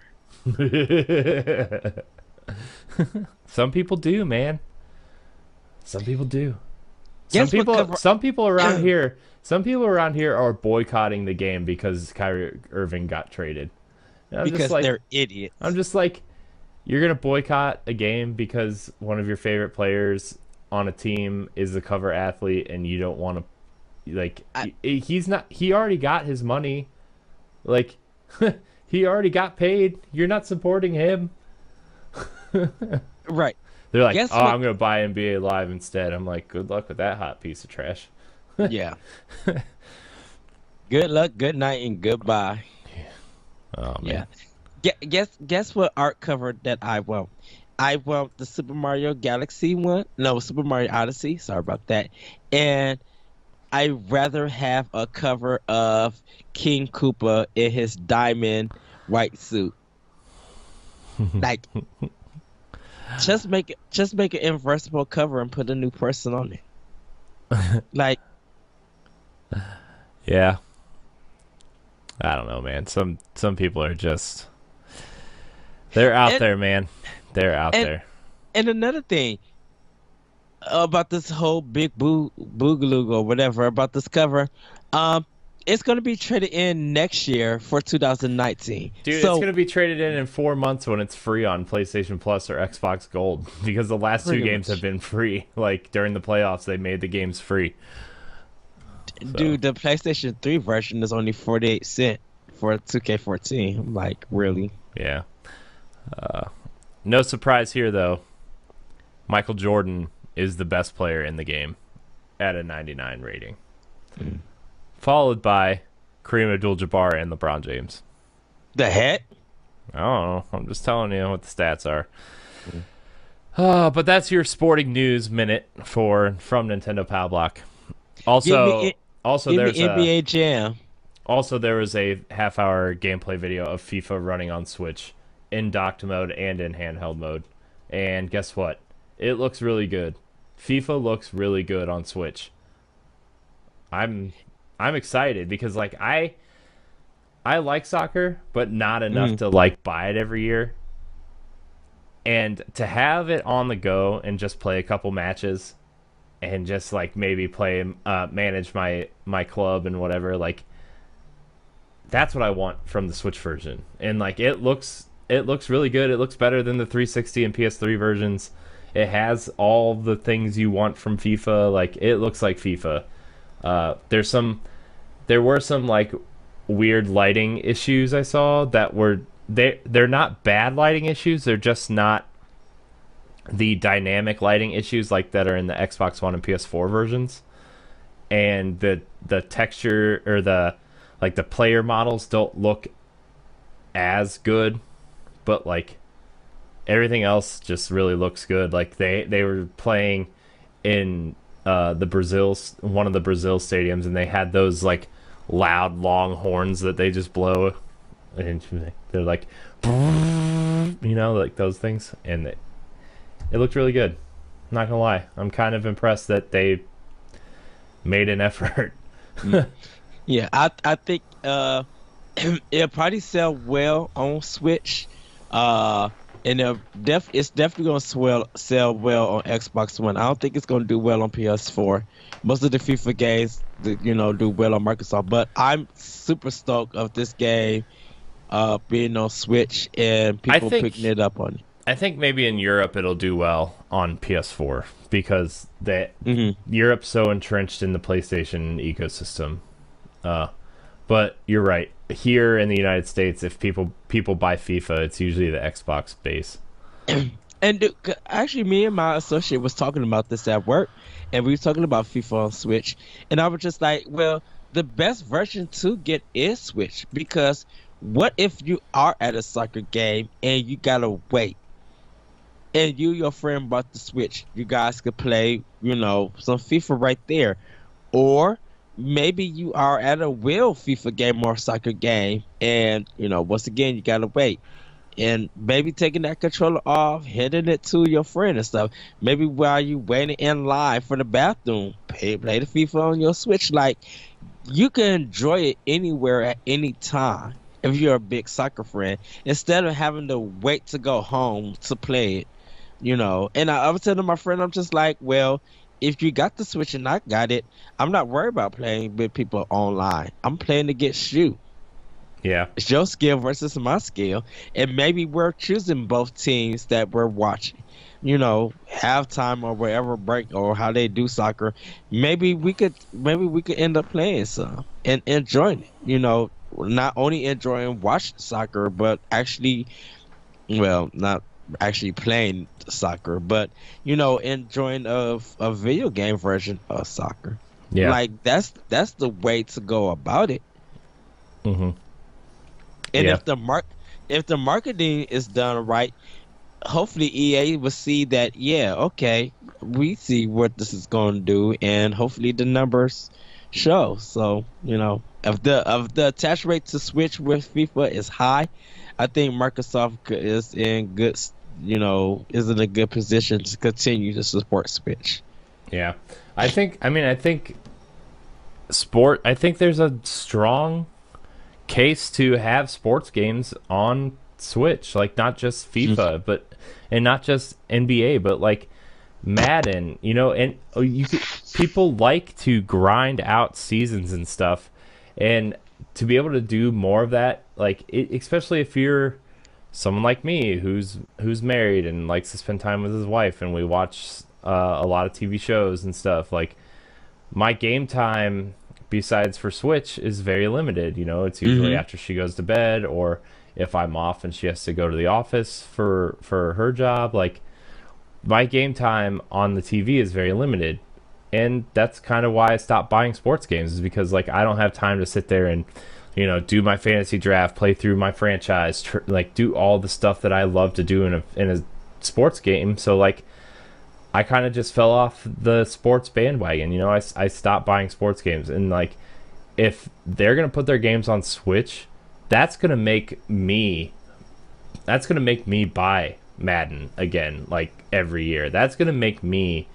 Some people do, man. Some people do. Guess some what people around here are boycotting the game because Kyrie Irving got traded. Because they're idiots. I'm just like, you're gonna boycott a game because one of your favorite players on a team is the cover athlete, and you don't want to, he's not. He already got his money. Like, he already got paid. You're not supporting him. Right. They're like, I'm going to buy NBA Live instead. I'm like, good luck with that hot piece of trash. Yeah. Good luck, good night, and goodbye. Oh, man. Yeah. Guess what art cover that I want? I want the Super Mario Galaxy one. No, Super Mario Odyssey. Sorry about that. And I'd rather have a cover of King Koopa in his diamond white suit. Like, just make an inversible cover and put a new person on it. Like, yeah. I don't know, man. Some people are just, they're out there, man. They're out there. And another thing about this whole big boogaloo or whatever about this cover, it's going to be traded in next year for 2019. Dude, it's going to be traded in 4 months when it's free on PlayStation Plus or Xbox Gold, because the last two games have been free. Like, during the playoffs, they made the games free. Dude, the PlayStation 3 version is only 48 cents for 2K14. I'm like, really? Yeah. No surprise here, though. Michael Jordan is the best player in the game at a 99 rating. Followed by Kareem Abdul-Jabbar and LeBron James. The heck? I don't know. I'm just telling you what the stats are. But that's your sporting news minute from Nintendo Pow Block. Also, there's NBA Jam. Also, there was a half-hour gameplay video of FIFA running on Switch in docked mode and in handheld mode. And guess what? It looks really good. FIFA looks really good on Switch. I'm excited because, like, I like soccer, but not enough to, like, buy it every year. And to have it on the go and just play a couple matches and just, like, maybe manage my club and whatever, like, that's what I want from the Switch version. And, like, it looks really good. It looks better than the 360 and PS3 versions. It has all the things you want from FIFA. Like, it looks like FIFA. There were some like weird lighting issues I saw that were they're not bad lighting issues. They're just not the dynamic lighting issues like that are in the Xbox One and PS4 versions. And the texture or the player models don't look as good, but like everything else just really looks good. Like they were playing in one of the Brazil stadiums, and they had those like loud long horns that they just blow and they're like, like those things, and it looked really good. Not gonna lie, I'm kind of impressed that they made an effort. Yeah, I think it'll probably sell well on Switch. And it's definitely gonna sell well on Xbox One. I don't think it's gonna do well on PS4. Most of the FIFA games, do well on Microsoft. But I'm super stoked of this game being on Switch and people picking it up on it. I think maybe in Europe it'll do well on PS4 because Europe's so entrenched in the PlayStation ecosystem. But you're right. Here in the United States, if people buy FIFA, it's usually the Xbox base. And actually, me and my associate was talking about this at work, and we were talking about FIFA on Switch, and I was just like, well, the best version to get is Switch, because what if you are at a soccer game and you gotta wait, and your friend bought the Switch, you guys could play, some FIFA right there, or maybe you are at a real FIFA game or soccer game, and once again you gotta wait, and maybe taking that controller off, handing it to your friend and stuff. Maybe while you waiting in line for the bathroom, play the FIFA on your Switch. Like, you can enjoy it anywhere at any time if you're a big soccer friend, instead of having to wait to go home to play it. And I was telling my friend, I'm just like, well, if you got the Switch and I got it, I'm not worried about playing with people online. I'm playing against you. Yeah. It's your skill versus my skill. And maybe we're choosing both teams that we're watching. Halftime or whatever break or how they do soccer. Maybe we could end up playing some and enjoying it. Not only enjoying watching soccer, but actually, well, not actually playing soccer, but enjoying a video game version of soccer. Yeah, like that's the way to go about it. Mm-hmm. And if the marketing is done right, hopefully EA will see that, okay, we see what this is going to do, and hopefully the numbers show. So if the attach rate to Switch with FIFA is high, I think Microsoft is in a good position to continue to support Switch. Yeah. I think there's a strong case to have sports games on Switch, like not just FIFA, and not just NBA, but like Madden, and people like to grind out seasons and stuff, and to be able to do more of that, especially if you're someone like me who's married and likes to spend time with his wife, and we watch a lot of TV shows and stuff. Like, my game time, besides for Switch, is very limited. It's usually after she goes to bed, or if I'm off and she has to go to the office for her job. Like, my game time on the TV is very limited, and that's kind of why I stopped buying sports games, is because I don't have time to sit there and do my fantasy draft, play through my franchise, do all the stuff that I love to do in a sports game. So I kind of just fell off the sports bandwagon. I stopped buying sports games, and if they're gonna put their games on Switch, that's gonna make me buy Madden again every year. That's gonna make me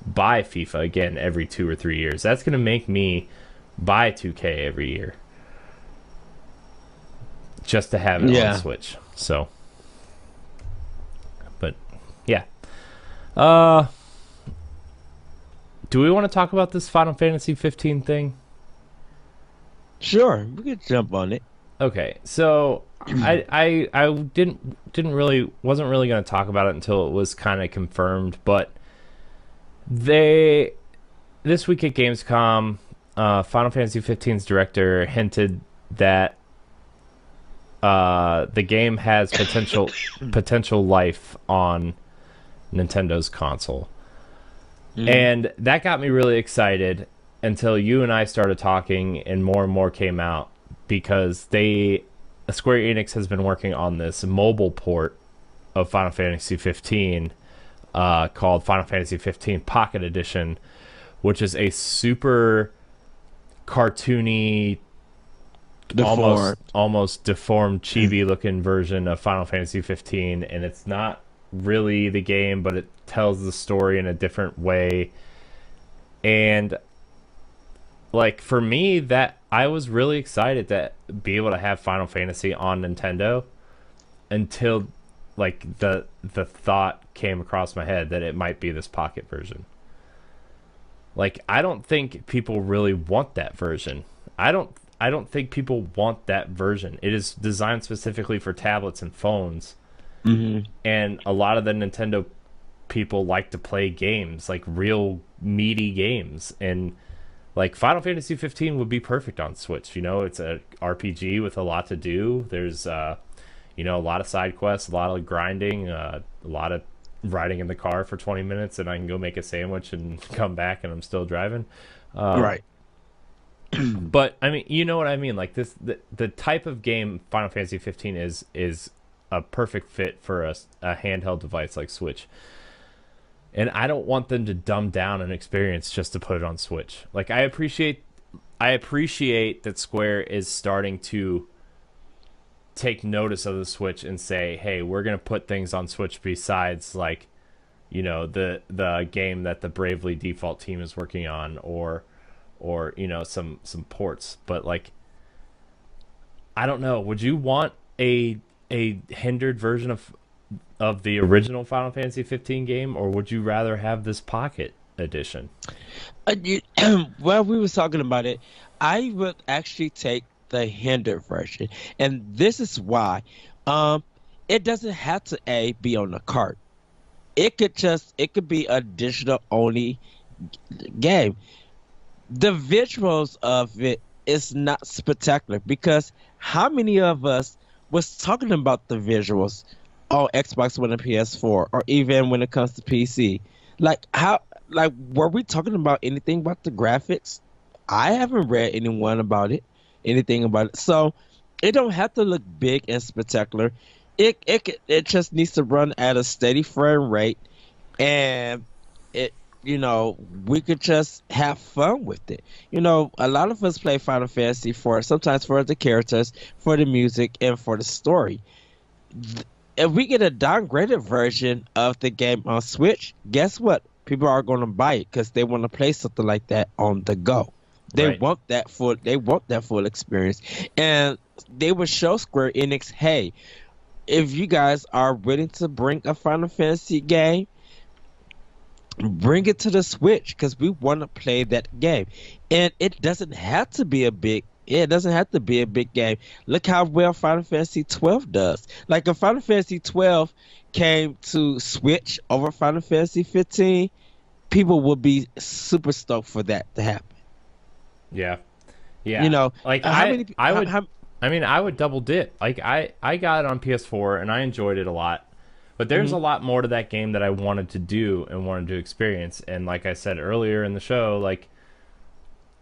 buy FIFA again every 2 or 3 years. That's gonna make me buy 2K every year, just to have it on Switch. So, but yeah. Do we want to talk about this Final Fantasy 15 thing? Sure, we could jump on it. Okay, so I wasn't really going to talk about it until it was kind of confirmed, but this week at Gamescom, Final Fantasy 15's director hinted that the game has potential life on Nintendo's console. And that got me really excited until you and I started talking and more came out, because Square Enix has been working on this mobile port of Final Fantasy 15 called Final Fantasy 15 Pocket Edition, which is a super cartoony almost deformed chibi looking version of Final Fantasy 15, and it's not really the game, but it tells the story in a different way. And like for me, that I was really excited to be able to have Final Fantasy on Nintendo until like the thought came across my head that it might be this pocket version. Like I don't think people really want that version. I don't think people want that version. It is designed specifically for tablets and phones. Mm-hmm. And a lot of the Nintendo people like to play games, like real meaty games. And like Final Fantasy 15 would be perfect on Switch. You know, it's a RPG with a lot to do. There's you know, a lot of side quests, a lot of grinding, a lot of riding in the car for 20 minutes, and I can go make a sandwich and come back and I'm still driving. Right. But I mean, you know what I mean? Like this, the type of game Final Fantasy 15 is a perfect fit for a handheld device like Switch. And I don't want them to dumb down an experience just to put it on Switch. Like I appreciate that Square is starting to take notice of the Switch and say, hey, we're going to put things on Switch besides like, you know, the game that the Bravely Default team is working on, or you know, some ports. But like, I don't know, would you want a hindered version of the original Final Fantasy 15 game, or would you rather have this pocket edition? Well, we was talking about it. I would actually take the hindered version, and this is why. It doesn't have to be on the cart. It could be a digital only game. The visuals of it is not spectacular, because how many of us was talking about the visuals on Xbox One and PS4, or even when it comes to PC? Like were we talking about anything about the graphics? I haven't read anything about it. So it don't have to look big and spectacular. It just needs to run at a steady frame rate, and it, you know, we could just have fun with it. You know, a lot of us play Final Fantasy sometimes for the characters, for the music, and for the story. If we get a downgraded version of the game on Switch, guess what? People are going to buy it because they want to play something like that on the go. They want that full experience, and they would show Square Enix, hey, if you guys are willing to bring a Final Fantasy game, bring it to the Switch, because we want to play that game. And it doesn't have to be a big game. Look how well Final Fantasy 12 does. Like if Final Fantasy 12 came to Switch over Final Fantasy 15, people would be super stoked for that to happen. Yeah. You know, like I would double dip. Like I got it on PS4 and I enjoyed it a lot. But there's a lot more to that game that I wanted to do and wanted to experience. And like I said earlier in the show, like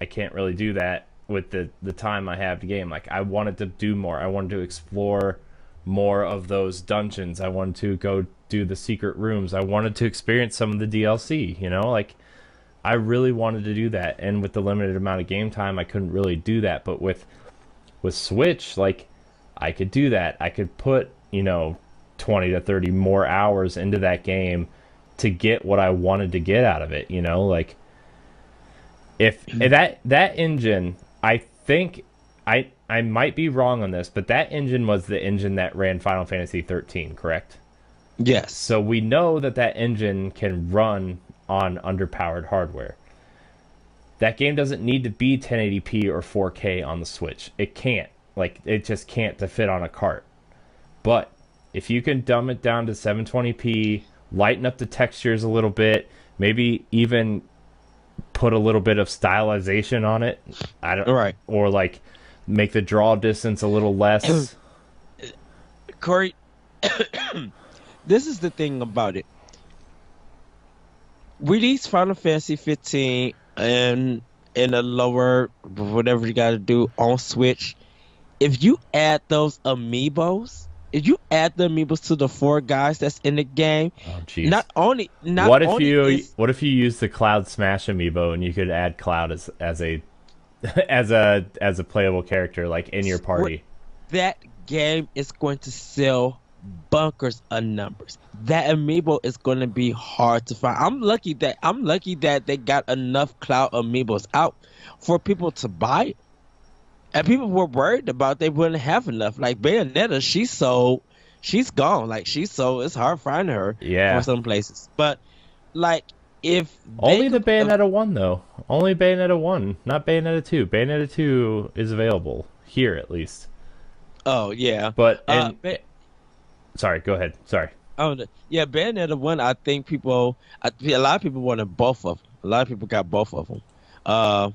I can't really do that with the time I have to game. Like I wanted to do more. I wanted to explore more of those dungeons. I wanted to go do the secret rooms. I wanted to experience some of the DLC, you know? Like I really wanted to do that. And with the limited amount of game time, I couldn't really do that. But with Switch, like I could do that. I could put, you know, 20 to 30 more hours into that game to get what I wanted to get out of it, you know? Like if that engine, I think I might be wrong on this, but that engine was the engine that ran Final Fantasy 13, correct? Yes. So we know that engine can run on underpowered hardware. That game doesn't need to be 1080p or 4K on the Switch. It can't. Like, it just can't to fit on a cart. But if you can dumb it down to 720p, lighten up the textures a little bit, maybe even put a little bit of stylization on it, or like make the draw distance a little less. Corey, this is the thing about it. Release Final Fantasy 15 and in a lower whatever you got to do on Switch. If you add those amiibos, to the 4 guys that's in the game, what if you use the Cloud Smash amiibo and you could add Cloud as a as a playable character, like in your party. That game is going to sell bunkers of numbers. That amiibo is going to be hard to find. I'm lucky that they got enough cloud amiibos out for people to buy it. And people were worried about they wouldn't have enough. Like Bayonetta, she sold, she's gone. Like she sold, it's hard finding her for Yeah. some places. But like if they Only the could, Bayonetta 1 though. Only Bayonetta 1, not Bayonetta 2. Bayonetta 2 is available here at least. oh yeah, But uh, and sorry, go ahead. Sorry. yeah, Bayonetta one. I think a lot of people wanted both of them. A lot of people got both of them. Uh,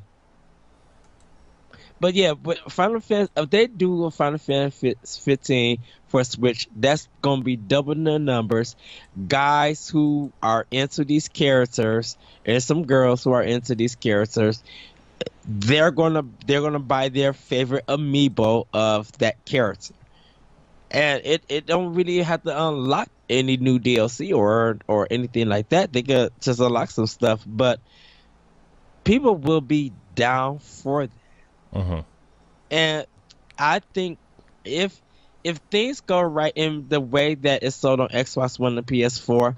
but yeah, but Final Fantasy, if they do a Final Fantasy 15 for Switch, that's gonna be double the numbers. Guys who are into these characters and some girls who are into these characters, they're gonna buy their favorite amiibo of that character, and it don't really have to unlock any new DLC or anything like that. They could just unlock some stuff, but people will be down for that. Hmm. And I think if if things go right in the way that it's sold on Xbox One and PS4,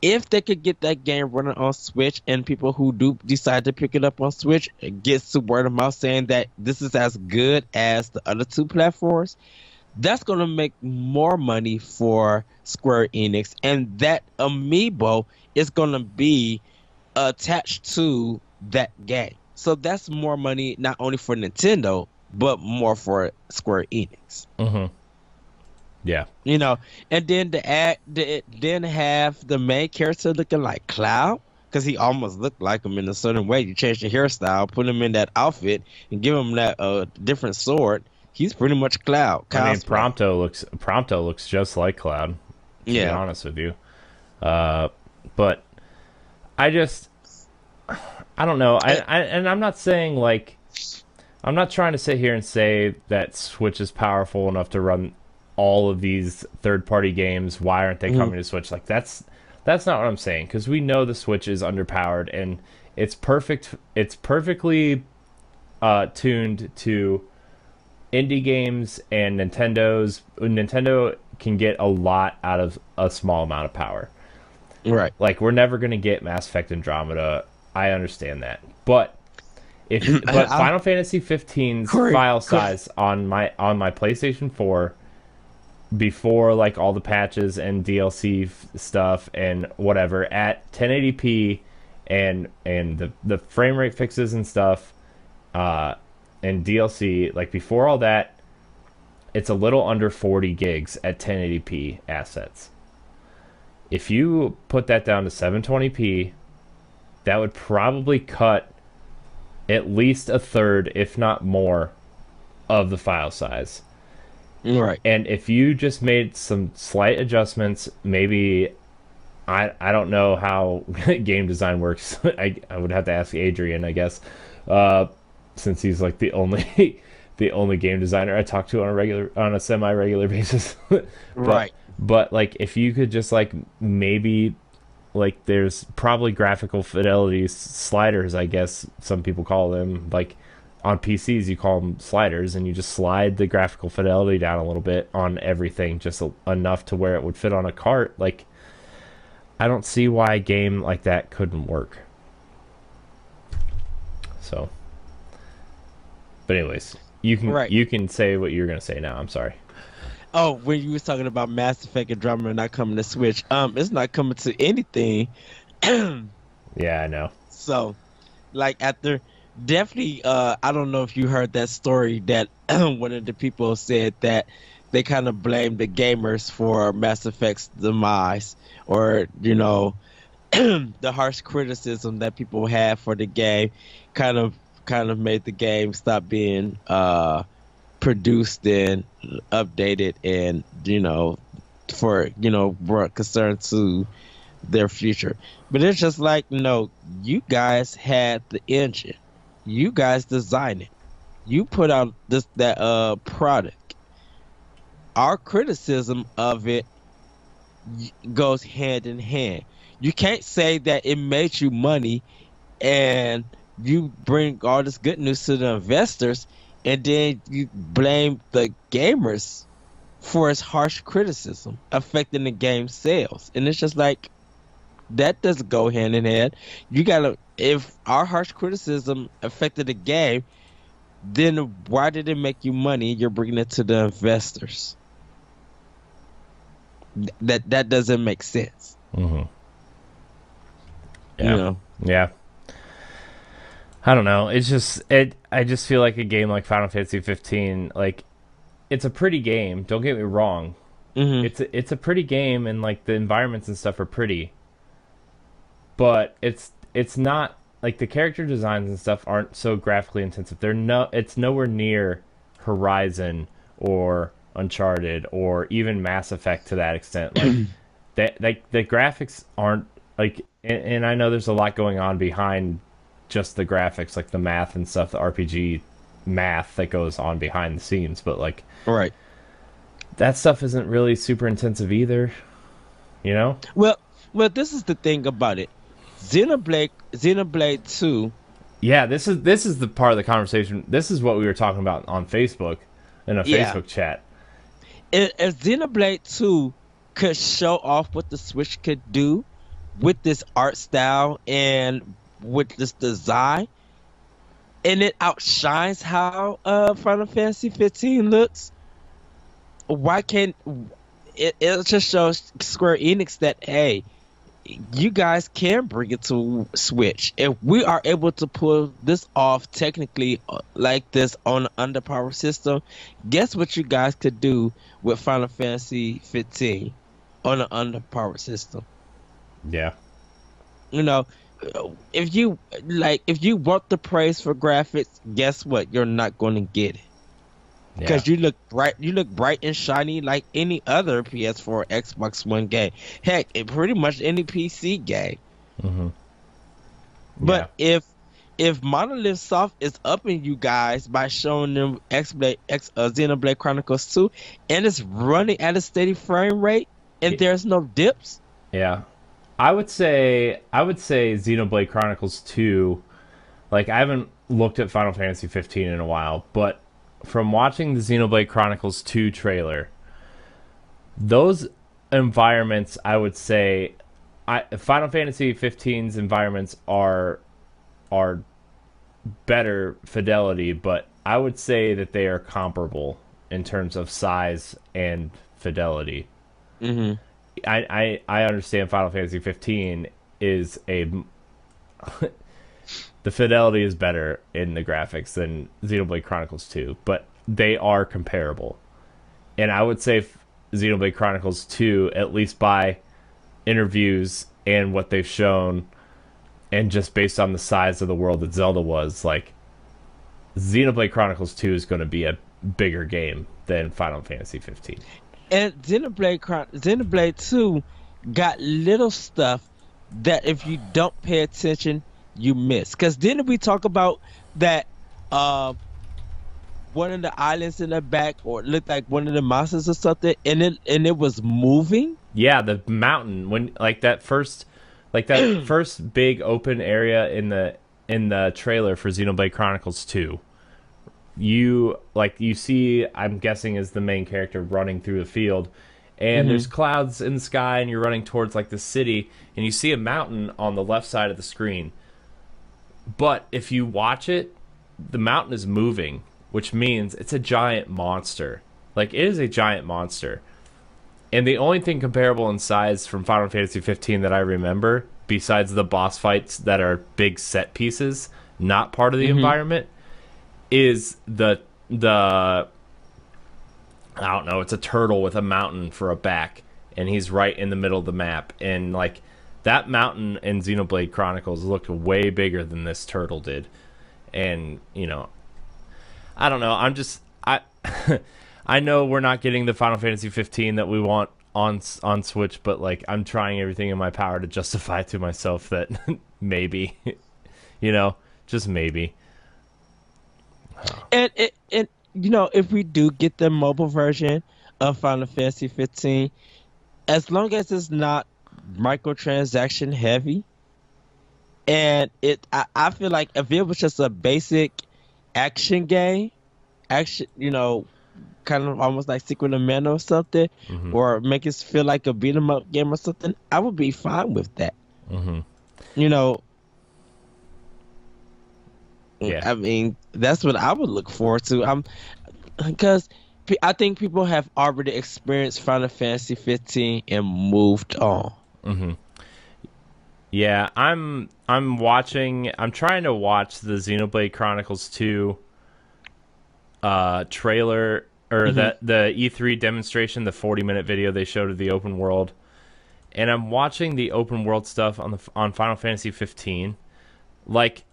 if they could get that game running on Switch and people who do decide to pick it up on Switch gets to word of mouth saying that this is as good as the other two platforms, that's going to make more money for Square Enix, and that amiibo is going to be attached to that game. So that's more money not only for Nintendo but more for Square Enix. Hmm. Yeah. You know, and then then have the main character looking like Cloud, because he almost looked like him in a certain way. You change the hairstyle, put him in that outfit, and give him that different sword. He's pretty much Cloud. I mean, Cosplay. Prompto looks just like Cloud. To be Yeah. honest with you, but I just I don't know. And I'm not saying like I'm not trying to sit here and say that Switch is powerful enough to run all of these third-party games. Why aren't they coming to Switch? Like that's not what I'm saying, because we know the Switch is underpowered and it's perfect. It's perfectly tuned to indie games, and Nintendo can get a lot out of a small amount of power. Right. Like, we're never going to get Mass Effect Andromeda. I understand that. But Final Fantasy 15's file size on my PlayStation 4 before like all the patches and DLC stuff and whatever at 1080p and the frame rate fixes and stuff and DLC, like before all that, it's a little under 40 gigs at 1080p assets. If you put that down to 720p, that would probably cut at least a third, if not more, of the file size. Right. And if you just made some slight adjustments, maybe I don't know how game design works. I would have to ask Adrian, I guess, since he's like the only the only game designer I talk to on a semi-regular basis. Right. But like, if you could just like maybe like, there's probably graphical fidelity sliders, I guess some people call them. Like on PCs, you call them sliders, and you just slide the graphical fidelity down a little bit on everything, just enough to where it would fit on a cart. Like, I don't see why a game like that couldn't work. So, but anyways, you can say what you're gonna say now. I'm sorry. Oh, when you was talking about Mass Effect Andromeda not coming to Switch, it's not coming to anything. Yeah, I know. So, like after definitely, I don't know if you heard that story that one of the people said that they kind of blamed the gamers for Mass Effect's demise, or the harsh criticism that people have for the game, kind of made the game stop being produced and updated, and for brought concern to their future. But it's just like, no, you guys had the engine, you guys designed it, you put out that product. Our criticism of it goes hand in hand. You can't say that it made you money and you bring all this good news to the investors, and then you blame the gamers for its harsh criticism affecting the game sales. And it's just like, that doesn't go hand in hand. You gotta, if our harsh criticism affected the game, then why did it make you money? You're bringing it to the investors. That doesn't make sense. Mm-hmm. Yeah. You know? Yeah. I don't know. It's just I just feel like a game like Final Fantasy 15, like, it's a pretty game. Don't get me wrong. Mm-hmm. It's a pretty game, and like the environments and stuff are pretty. But it's not, like, the character designs and stuff aren't so graphically intensive. It's nowhere near Horizon or Uncharted or even Mass Effect to that extent. Like the graphics aren't like, and I know there's a lot going on behind just the graphics, like the math and stuff, the RPG math that goes on behind the scenes, but like, right, that stuff isn't really super intensive either, you know? Well, this is the thing about it. Xenoblade 2. Yeah, this is the part of the conversation. This is what we were talking about on Facebook, in a Facebook chat. If Xenoblade 2 could show off what the Switch could do with this art style and with this design, and it outshines how Final Fantasy 15 looks, why can't it just shows Square Enix that, hey, you guys can bring it to Switch. If we are able to pull this off technically like this on an underpowered system, guess what you guys could do with Final Fantasy 15 on an underpowered system? Yeah. You know, if you want the praise for graphics, guess what? You're not going to get it. Because you look bright and shiny like any other PS4 or Xbox One game. Heck, pretty much any PC game. Mm-hmm. But if Monolith Soft is upping you guys by showing them Xenoblade Chronicles 2, and it's running at a steady frame rate, and there's no dips. Yeah, I would say Xenoblade Chronicles 2. Like, I haven't looked at Final Fantasy 15 in a while, but from watching the Xenoblade Chronicles 2 trailer, those environments, I would say, Final Fantasy 15's environments are better fidelity, but I would say that they are comparable in terms of size and fidelity. Mm-hmm. I understand Final Fantasy 15 is the fidelity is better in the graphics than Xenoblade Chronicles 2, but they are comparable. And I would say Xenoblade Chronicles 2, at least by interviews and what they've shown, and just based on the size of the world that Zelda was, like, Xenoblade Chronicles 2 is going to be a bigger game than Final Fantasy 15. And Xenoblade 2 got little stuff that if you don't pay attention, you miss. Because didn't we talk about that one of the islands in the back, or looked like one of the monsters or something, and it was moving? Yeah, the mountain, when that first big open area in the trailer for Xenoblade Chronicles 2. You see, I'm guessing, is the main character running through the field, and there's clouds in the sky, and you're running towards like the city, and you see a mountain on the left side of the screen. But if you watch it, the mountain is moving, which means it's a giant monster. Like, it is a giant monster. And the only thing comparable in size from Final Fantasy 15 that I remember, besides the boss fights that are big set pieces, not part of the environment, is the I don't know, it's a turtle with a mountain for a back, and he's right in the middle of the map. And like, that mountain in Xenoblade Chronicles looked way bigger than this turtle did. And, you know, I don't know. I know we're not getting the Final Fantasy 15 that we want on Switch, but like, I'm trying everything in my power to justify to myself that maybe, you know, just maybe. And you know, if we do get the mobile version of Final Fantasy 15, as long as it's not microtransaction heavy, And I feel like if it was just a basic action game, action, kind of almost like Secret of Mana or something, Hmm. or make it feel like a beat 'em up game or something, I would be fine with that. Hmm. You know, Yeah. I mean, that's what I would look forward to. Because I think people have already experienced Final Fantasy 15 and moved on. Hmm. Yeah, I'm watching. I'm trying to watch the Xenoblade Chronicles 2 trailer, or Hmm. the E3 demonstration, the 40-minute video they showed of the open world, and I'm watching the open world stuff on Final Fantasy 15. Like,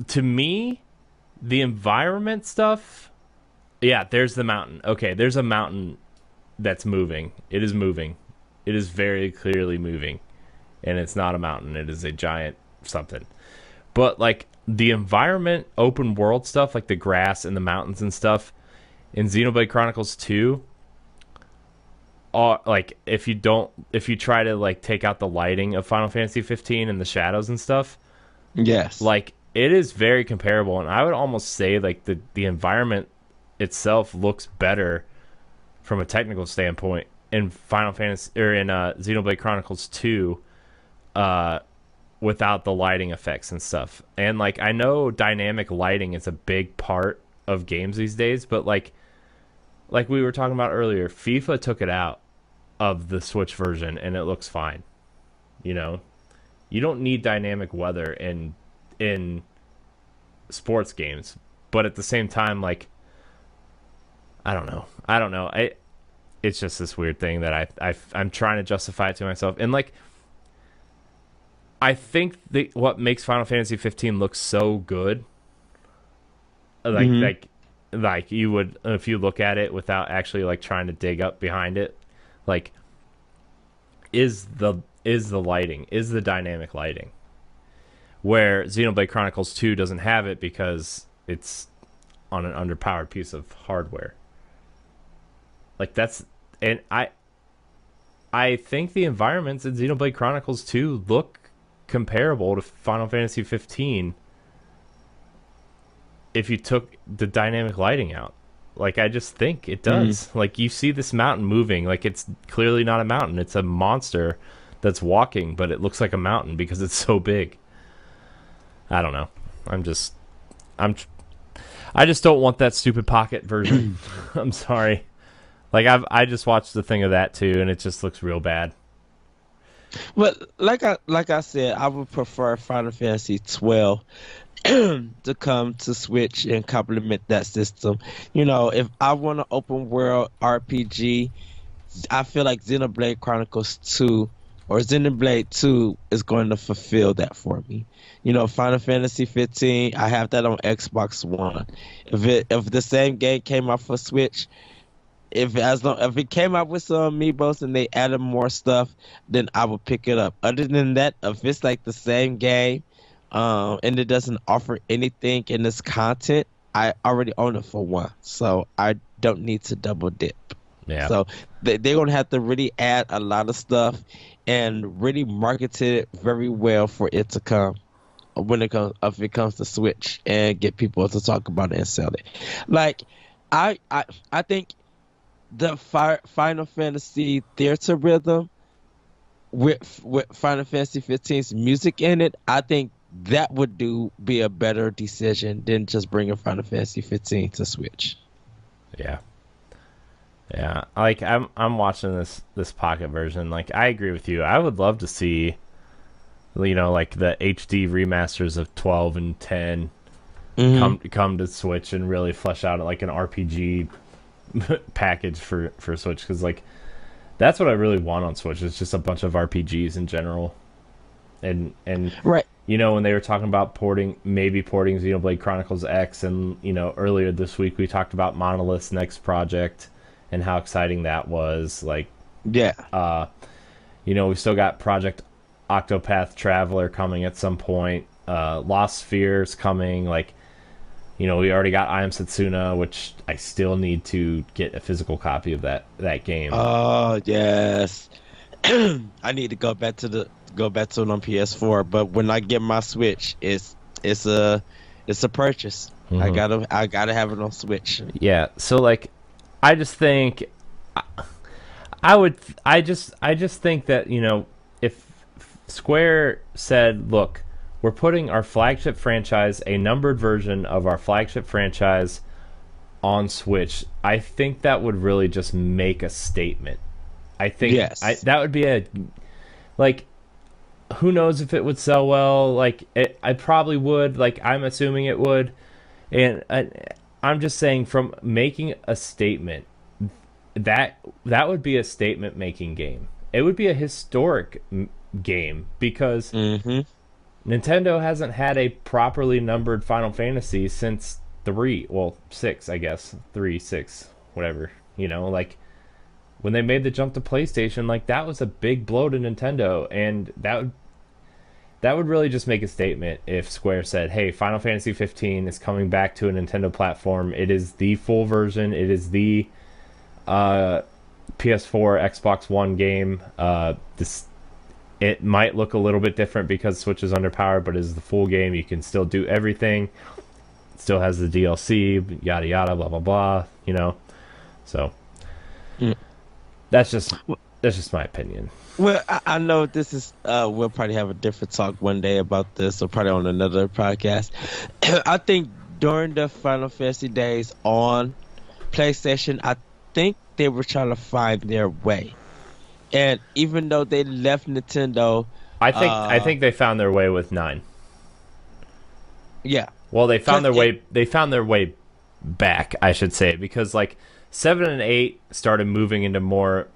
to me, the environment stuff. Yeah, there's the mountain. Okay, there's a mountain that's moving. It is moving. It is very clearly moving, and it's not a mountain. It is a giant something. But like the environment, open world stuff, like the grass and the mountains and stuff in Xenoblade Chronicles 2, are like if you try to like take out the lighting of Final Fantasy 15 and the shadows and stuff, Yes. like it is very comparable, and I would almost say like the environment itself looks better from a technical standpoint in Final Fantasy, or in Xenoblade Chronicles 2, uh without the lighting effects and stuff. And like I know dynamic lighting is a big part of games these days, but like we were talking about earlier, FIFA took it out of the Switch version and it looks fine. You know, you don't need dynamic weather in sports games, but at the same time, like I don't know. It's just this weird thing that I'm trying to justify it to myself, and like I think what makes Final Fantasy 15 look so good, like Hmm. like like you would if you look at it without actually like trying to dig up behind it, like is the lighting, is the dynamic lighting, where Xenoblade Chronicles 2 doesn't have it because it's on an underpowered piece of hardware. Like that's and I think the environments in Xenoblade Chronicles 2 look comparable to Final Fantasy 15 if you took the dynamic lighting out. Like I just think it Hmm. does. Like you see this mountain moving, like it's clearly not a mountain. It's a monster that's walking, but it looks like a mountain because it's so big. I don't know. I'm I just don't want that stupid pocket version. I'm sorry. Like I just watched the thing of that too, and it just looks real bad. But like I said, I would prefer Final Fantasy 12 to come to Switch and complement that system. If I want an open world RPG, I feel like Xenoblade Chronicles 2 or Xenoblade 2 is going to fulfill that for me. Final Fantasy 15, I have that on Xbox One. If the same game came out for Switch, if it came out with some amiibos and they added more stuff, then I would pick it up. Other than that, if it's like the same game, and it doesn't offer anything in this content, I already own it for one, so I don't need to double dip. Yeah. So they're gonna have to really add a lot of stuff and really market it very well for it to come when it comes if it comes to Switch and get people to talk about it and sell it. Like I think the Final Fantasy theater rhythm with Final Fantasy 15's music in it, I think that would be a better decision than just bringing Final Fantasy 15 to Switch. Yeah. Yeah. Like I'm watching this pocket version. Like I agree with you. I would love to see like the HD remasters of 12 and 10 Hmm. come to Switch and really flesh out like an RPG package for Switch, cuz like that's what I really want on Switch. It's just a bunch of RPGs in general. And Right. when they were talking about maybe porting Xenoblade Chronicles X, and earlier this week we talked about Monolith's next project and how exciting that was. Like, Yeah. we still got Project Octopath Traveler coming at some point. Lost Spheres coming. Like, we already got I Am Setsuna, which I still need to get a physical copy of that game. Oh yes. I need to go back to go back to it on PS4. But when I get my Switch, it's a purchase. I gotta have it on Switch. Yeah. So like, I just think, I just think that, if Square said, look, we're putting our flagship franchise, a numbered version of our flagship franchise, on Switch, I think that would really just make a statement. I think that would be like, who knows if it would sell well? Like, I probably would. Like, I'm assuming it would. And I'm just saying, from making a statement, that would be a statement making game. It would be a historic game, because Nintendo hasn't had a properly numbered Final Fantasy since 6, I guess. 3, 6, whatever. Like, when they made the jump to PlayStation, like, that was a big blow to Nintendo, and that would really just make a statement if Square said, hey, Final Fantasy 15 is coming back to a Nintendo platform. It is the full version. It is the PS4, Xbox One game. It might look a little bit different because Switch is underpowered, but it is the full game. You can still do everything. It still has the DLC, yada yada, blah blah blah. So that's just my opinion. Well, I know this is. We'll probably have a different talk one day about this, or probably on another podcast. I think during the Final Fantasy days on PlayStation, I think they were trying to find their way. And even though they left Nintendo, I think they found their way with 9. Yeah. Well, they found their way. They found their way back, I should say, because like 7 and 8 started moving into more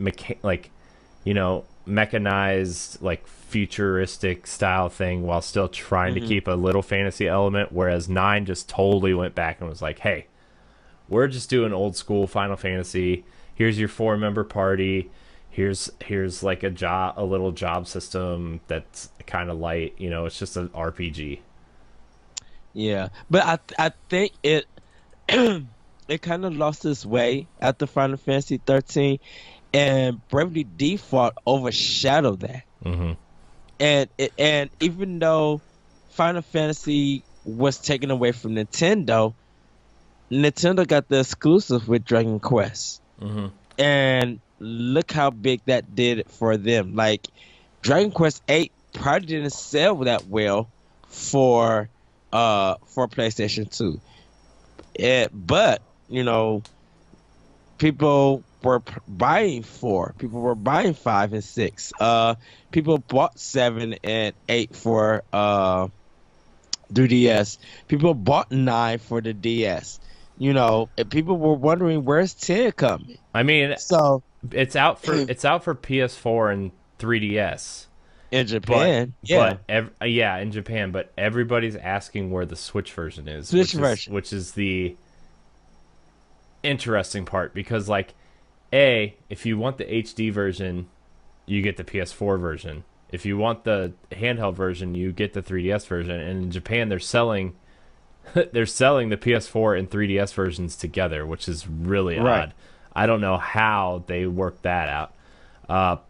mechanized, like futuristic style thing, while still trying to keep a little fantasy element. Whereas 9 just totally went back and was like, hey, we're just doing old school Final Fantasy. Here's your 4-member party. Here's like a little job system that's kind of light. It's just an RPG. Yeah, but I think it it kind of lost its way after Final Fantasy 13, and Bravely Default overshadowed that. And even though Final Fantasy was taken away from Nintendo got the exclusive with Dragon Quest, and look how big that did for them. Like, Dragon Quest 8 probably didn't sell that well for PlayStation 2. But people were buying 4. People were buying 5 and 6. People bought 7 and 8 for 3DS. People bought 9 for the DS. And people were wondering, where's 10 coming? I mean, so it's out for PS4 and 3DS in Japan. In Japan, but everybody's asking where the Switch version is. Which is the interesting part, because like, if you want the HD version, you get the PS4 version. If you want the handheld version, you get the 3DS version. And in Japan, they're selling the PS4 and 3DS versions together, which is really odd. I don't know how they worked that out.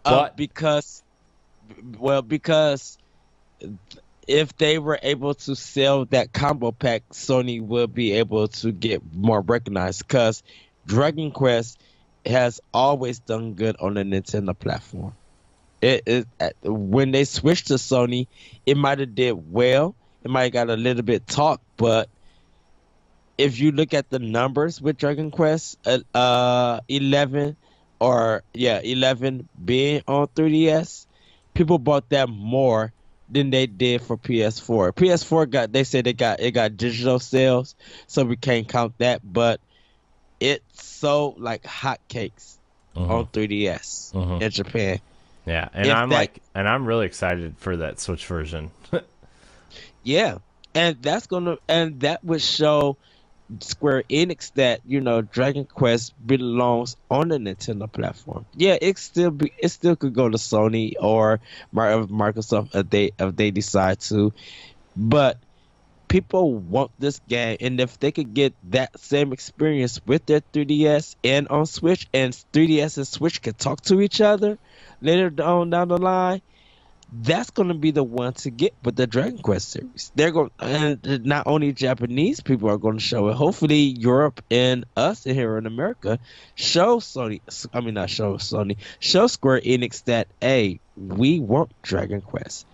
But because if they were able to sell that combo pack, Sony would be able to get more recognized, because Dragon Quest has always done good on the Nintendo platform. When they switched to Sony, it might have did well. It might have got a little bit talk, but if you look at the numbers with Dragon Quest 11 being on 3DS, people bought that more than they did for PS4. PS4 they got digital sales, so we can't count that, but it sold like hotcakes on 3DS in Japan. Yeah, and I'm really excited for that Switch version. Yeah, and that would show Square Enix that Dragon Quest belongs on the Nintendo platform. Yeah, it still could go to Sony or Microsoft if they decide to, but people want this game, and if they could get that same experience with their 3DS and on Switch, and 3DS and Switch can talk to each other later on down the line, that's going to be the one to get with the Dragon Quest series. They're going, and not only Japanese people are going to show it. Hopefully, Europe and us here in America show Sony. I mean, not show Sony. Show Square Enix that hey, we want Dragon Quest.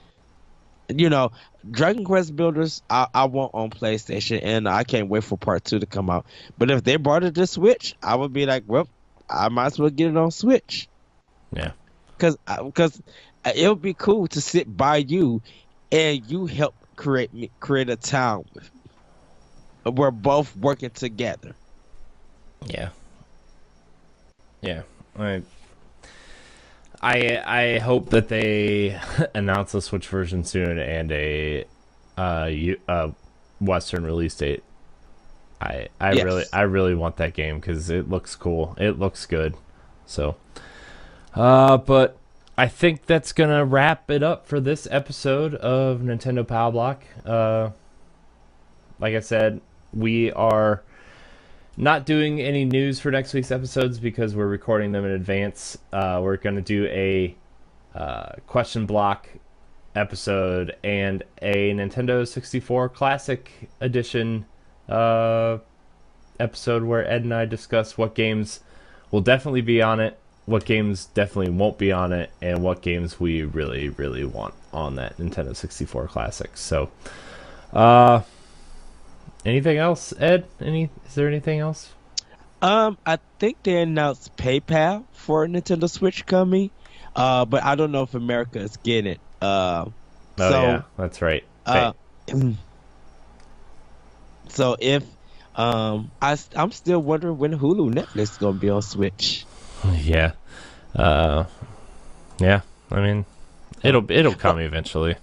You know, Dragon Quest builders, I want on PlayStation, and I can't wait for Part 2 to come out. But if they brought it to Switch, I would be like, well, I might as well get it on Switch. Yeah. Because it would be cool to sit by you and you help create a town with me. We're both working together. Yeah. Yeah. I hope that they announce a Switch version soon and a Western release date. Yes. I really want that game because it looks cool. It looks good. So, but I think that's gonna wrap it up for this episode of Nintendo Pow Block. Like I said, we are not doing any news for next week's episodes because we're recording them in advance. We're going to do a question block episode and a Nintendo 64 Classic Edition episode where Ed and I discuss what games will definitely be on it, what games definitely won't be on it, and what games we really, really want on that Nintendo 64 Classic. So, anything else, Ed? Is there anything else? I think they announced PayPal for Nintendo Switch coming, but I don't know if America is getting it. Yeah, that's right. So if I'm still wondering when Hulu Netflix is gonna be on Switch. Yeah, yeah. I mean, it'll come eventually.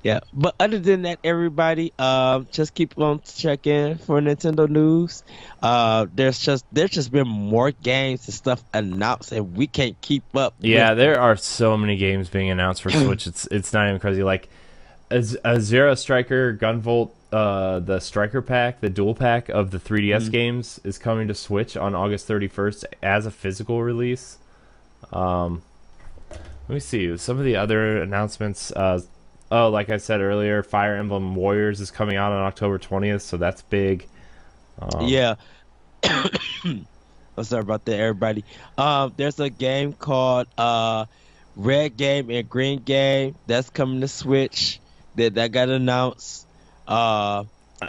Yeah, but other than that, everybody, just keep on checking for Nintendo news. There's just been more games and stuff announced, and we can't keep up. Yeah, there are so many games being announced for Switch. It's not even crazy. Like a Zero Striker Gunvolt, the Striker Pack, the dual pack of the 3DS games is coming to Switch on August 31st as a physical release. Let me see some of the other announcements. Oh, like I said earlier, Fire Emblem Warriors is coming out on October 20th, so that's big. Yeah. I'm sorry about that, everybody. There's a game called Red Game and Green Game that's coming to Switch. That got announced.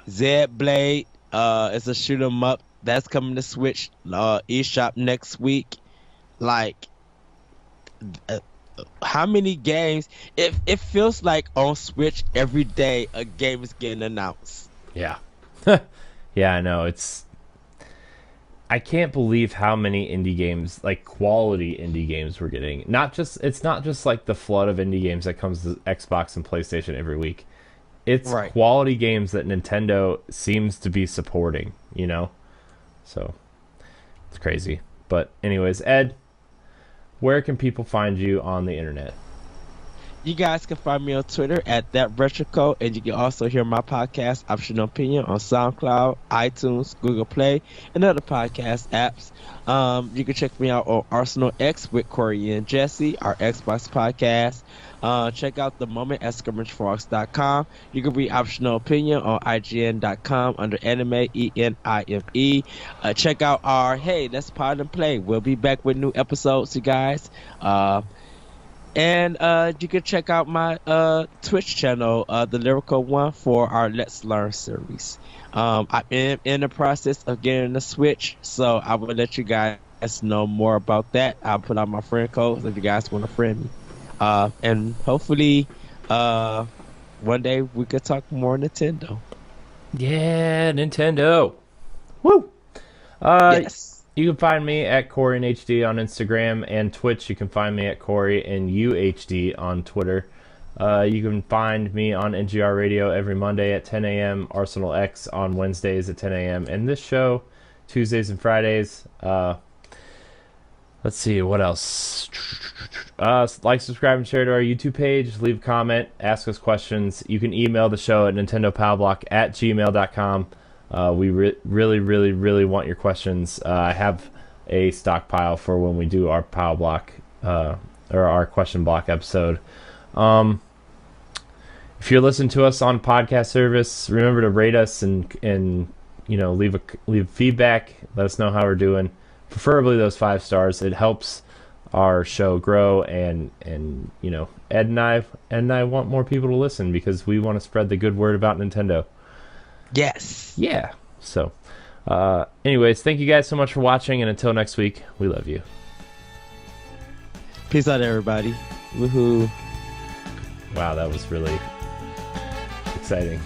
Zed Blade is a shoot 'em up that's coming to Switch. eShop next week. Like. How many games? It feels like on Switch every day a game is getting announced. Yeah. Yeah, I know. I can't believe how many indie games, like quality indie games, we're getting. It's not just like the flood of indie games that comes to Xbox and PlayStation every week. It's Right. quality games that Nintendo seems to be supporting, you know? So, it's crazy. But anyways, Ed, where can people find you on the internet? You guys can find me on Twitter at ThatRetroCode, and you can also hear my podcast, Optional Opinion, on SoundCloud, iTunes, Google Play, and other podcast apps. You can check me out on Arsenal X with Corey and Jesse, our Xbox podcast. Check out The Moment at ScrimmageFrogs.com. You can read Optional Opinion on IGN.com under Anime, ENIME. Check out our Hey, Let's Pod and Play. We'll be back with new episodes, you guys. And you can check out my Twitch channel, The Lyrical One, for our Let's Learn series. I'm in the process of getting a Switch, so I will let you guys know more about that. I'll put out my friend codes if you guys want to friend me. And hopefully one day we could talk more Nintendo. Yeah, Nintendo. Woo! Yes. You can find me at Corey in HD on Instagram and Twitch. You can find me at Corey in UHD on Twitter. You can find me on NGR Radio every Monday at 10 a.m., Arsenal X on Wednesdays at 10 a.m., and this show Tuesdays and Fridays. Let's see, what else? Like, subscribe, and share to our YouTube page. Leave a comment. Ask us questions. You can email the show at nintendopowblock@gmail.com. We really, really, really want your questions. I have a stockpile for when we do our Pow Block or our question block episode. If you're listening to us on podcast service, remember to rate us and leave feedback. Let us know how we're doing. Preferably those 5 stars. It helps our show grow, and Ed and I want more people to listen because we want to spread the good word about Nintendo. Yes. Yeah. So, anyways, thank you guys so much for watching, and until next week, we love you. Peace out, everybody. Woohoo. Wow, that was really exciting.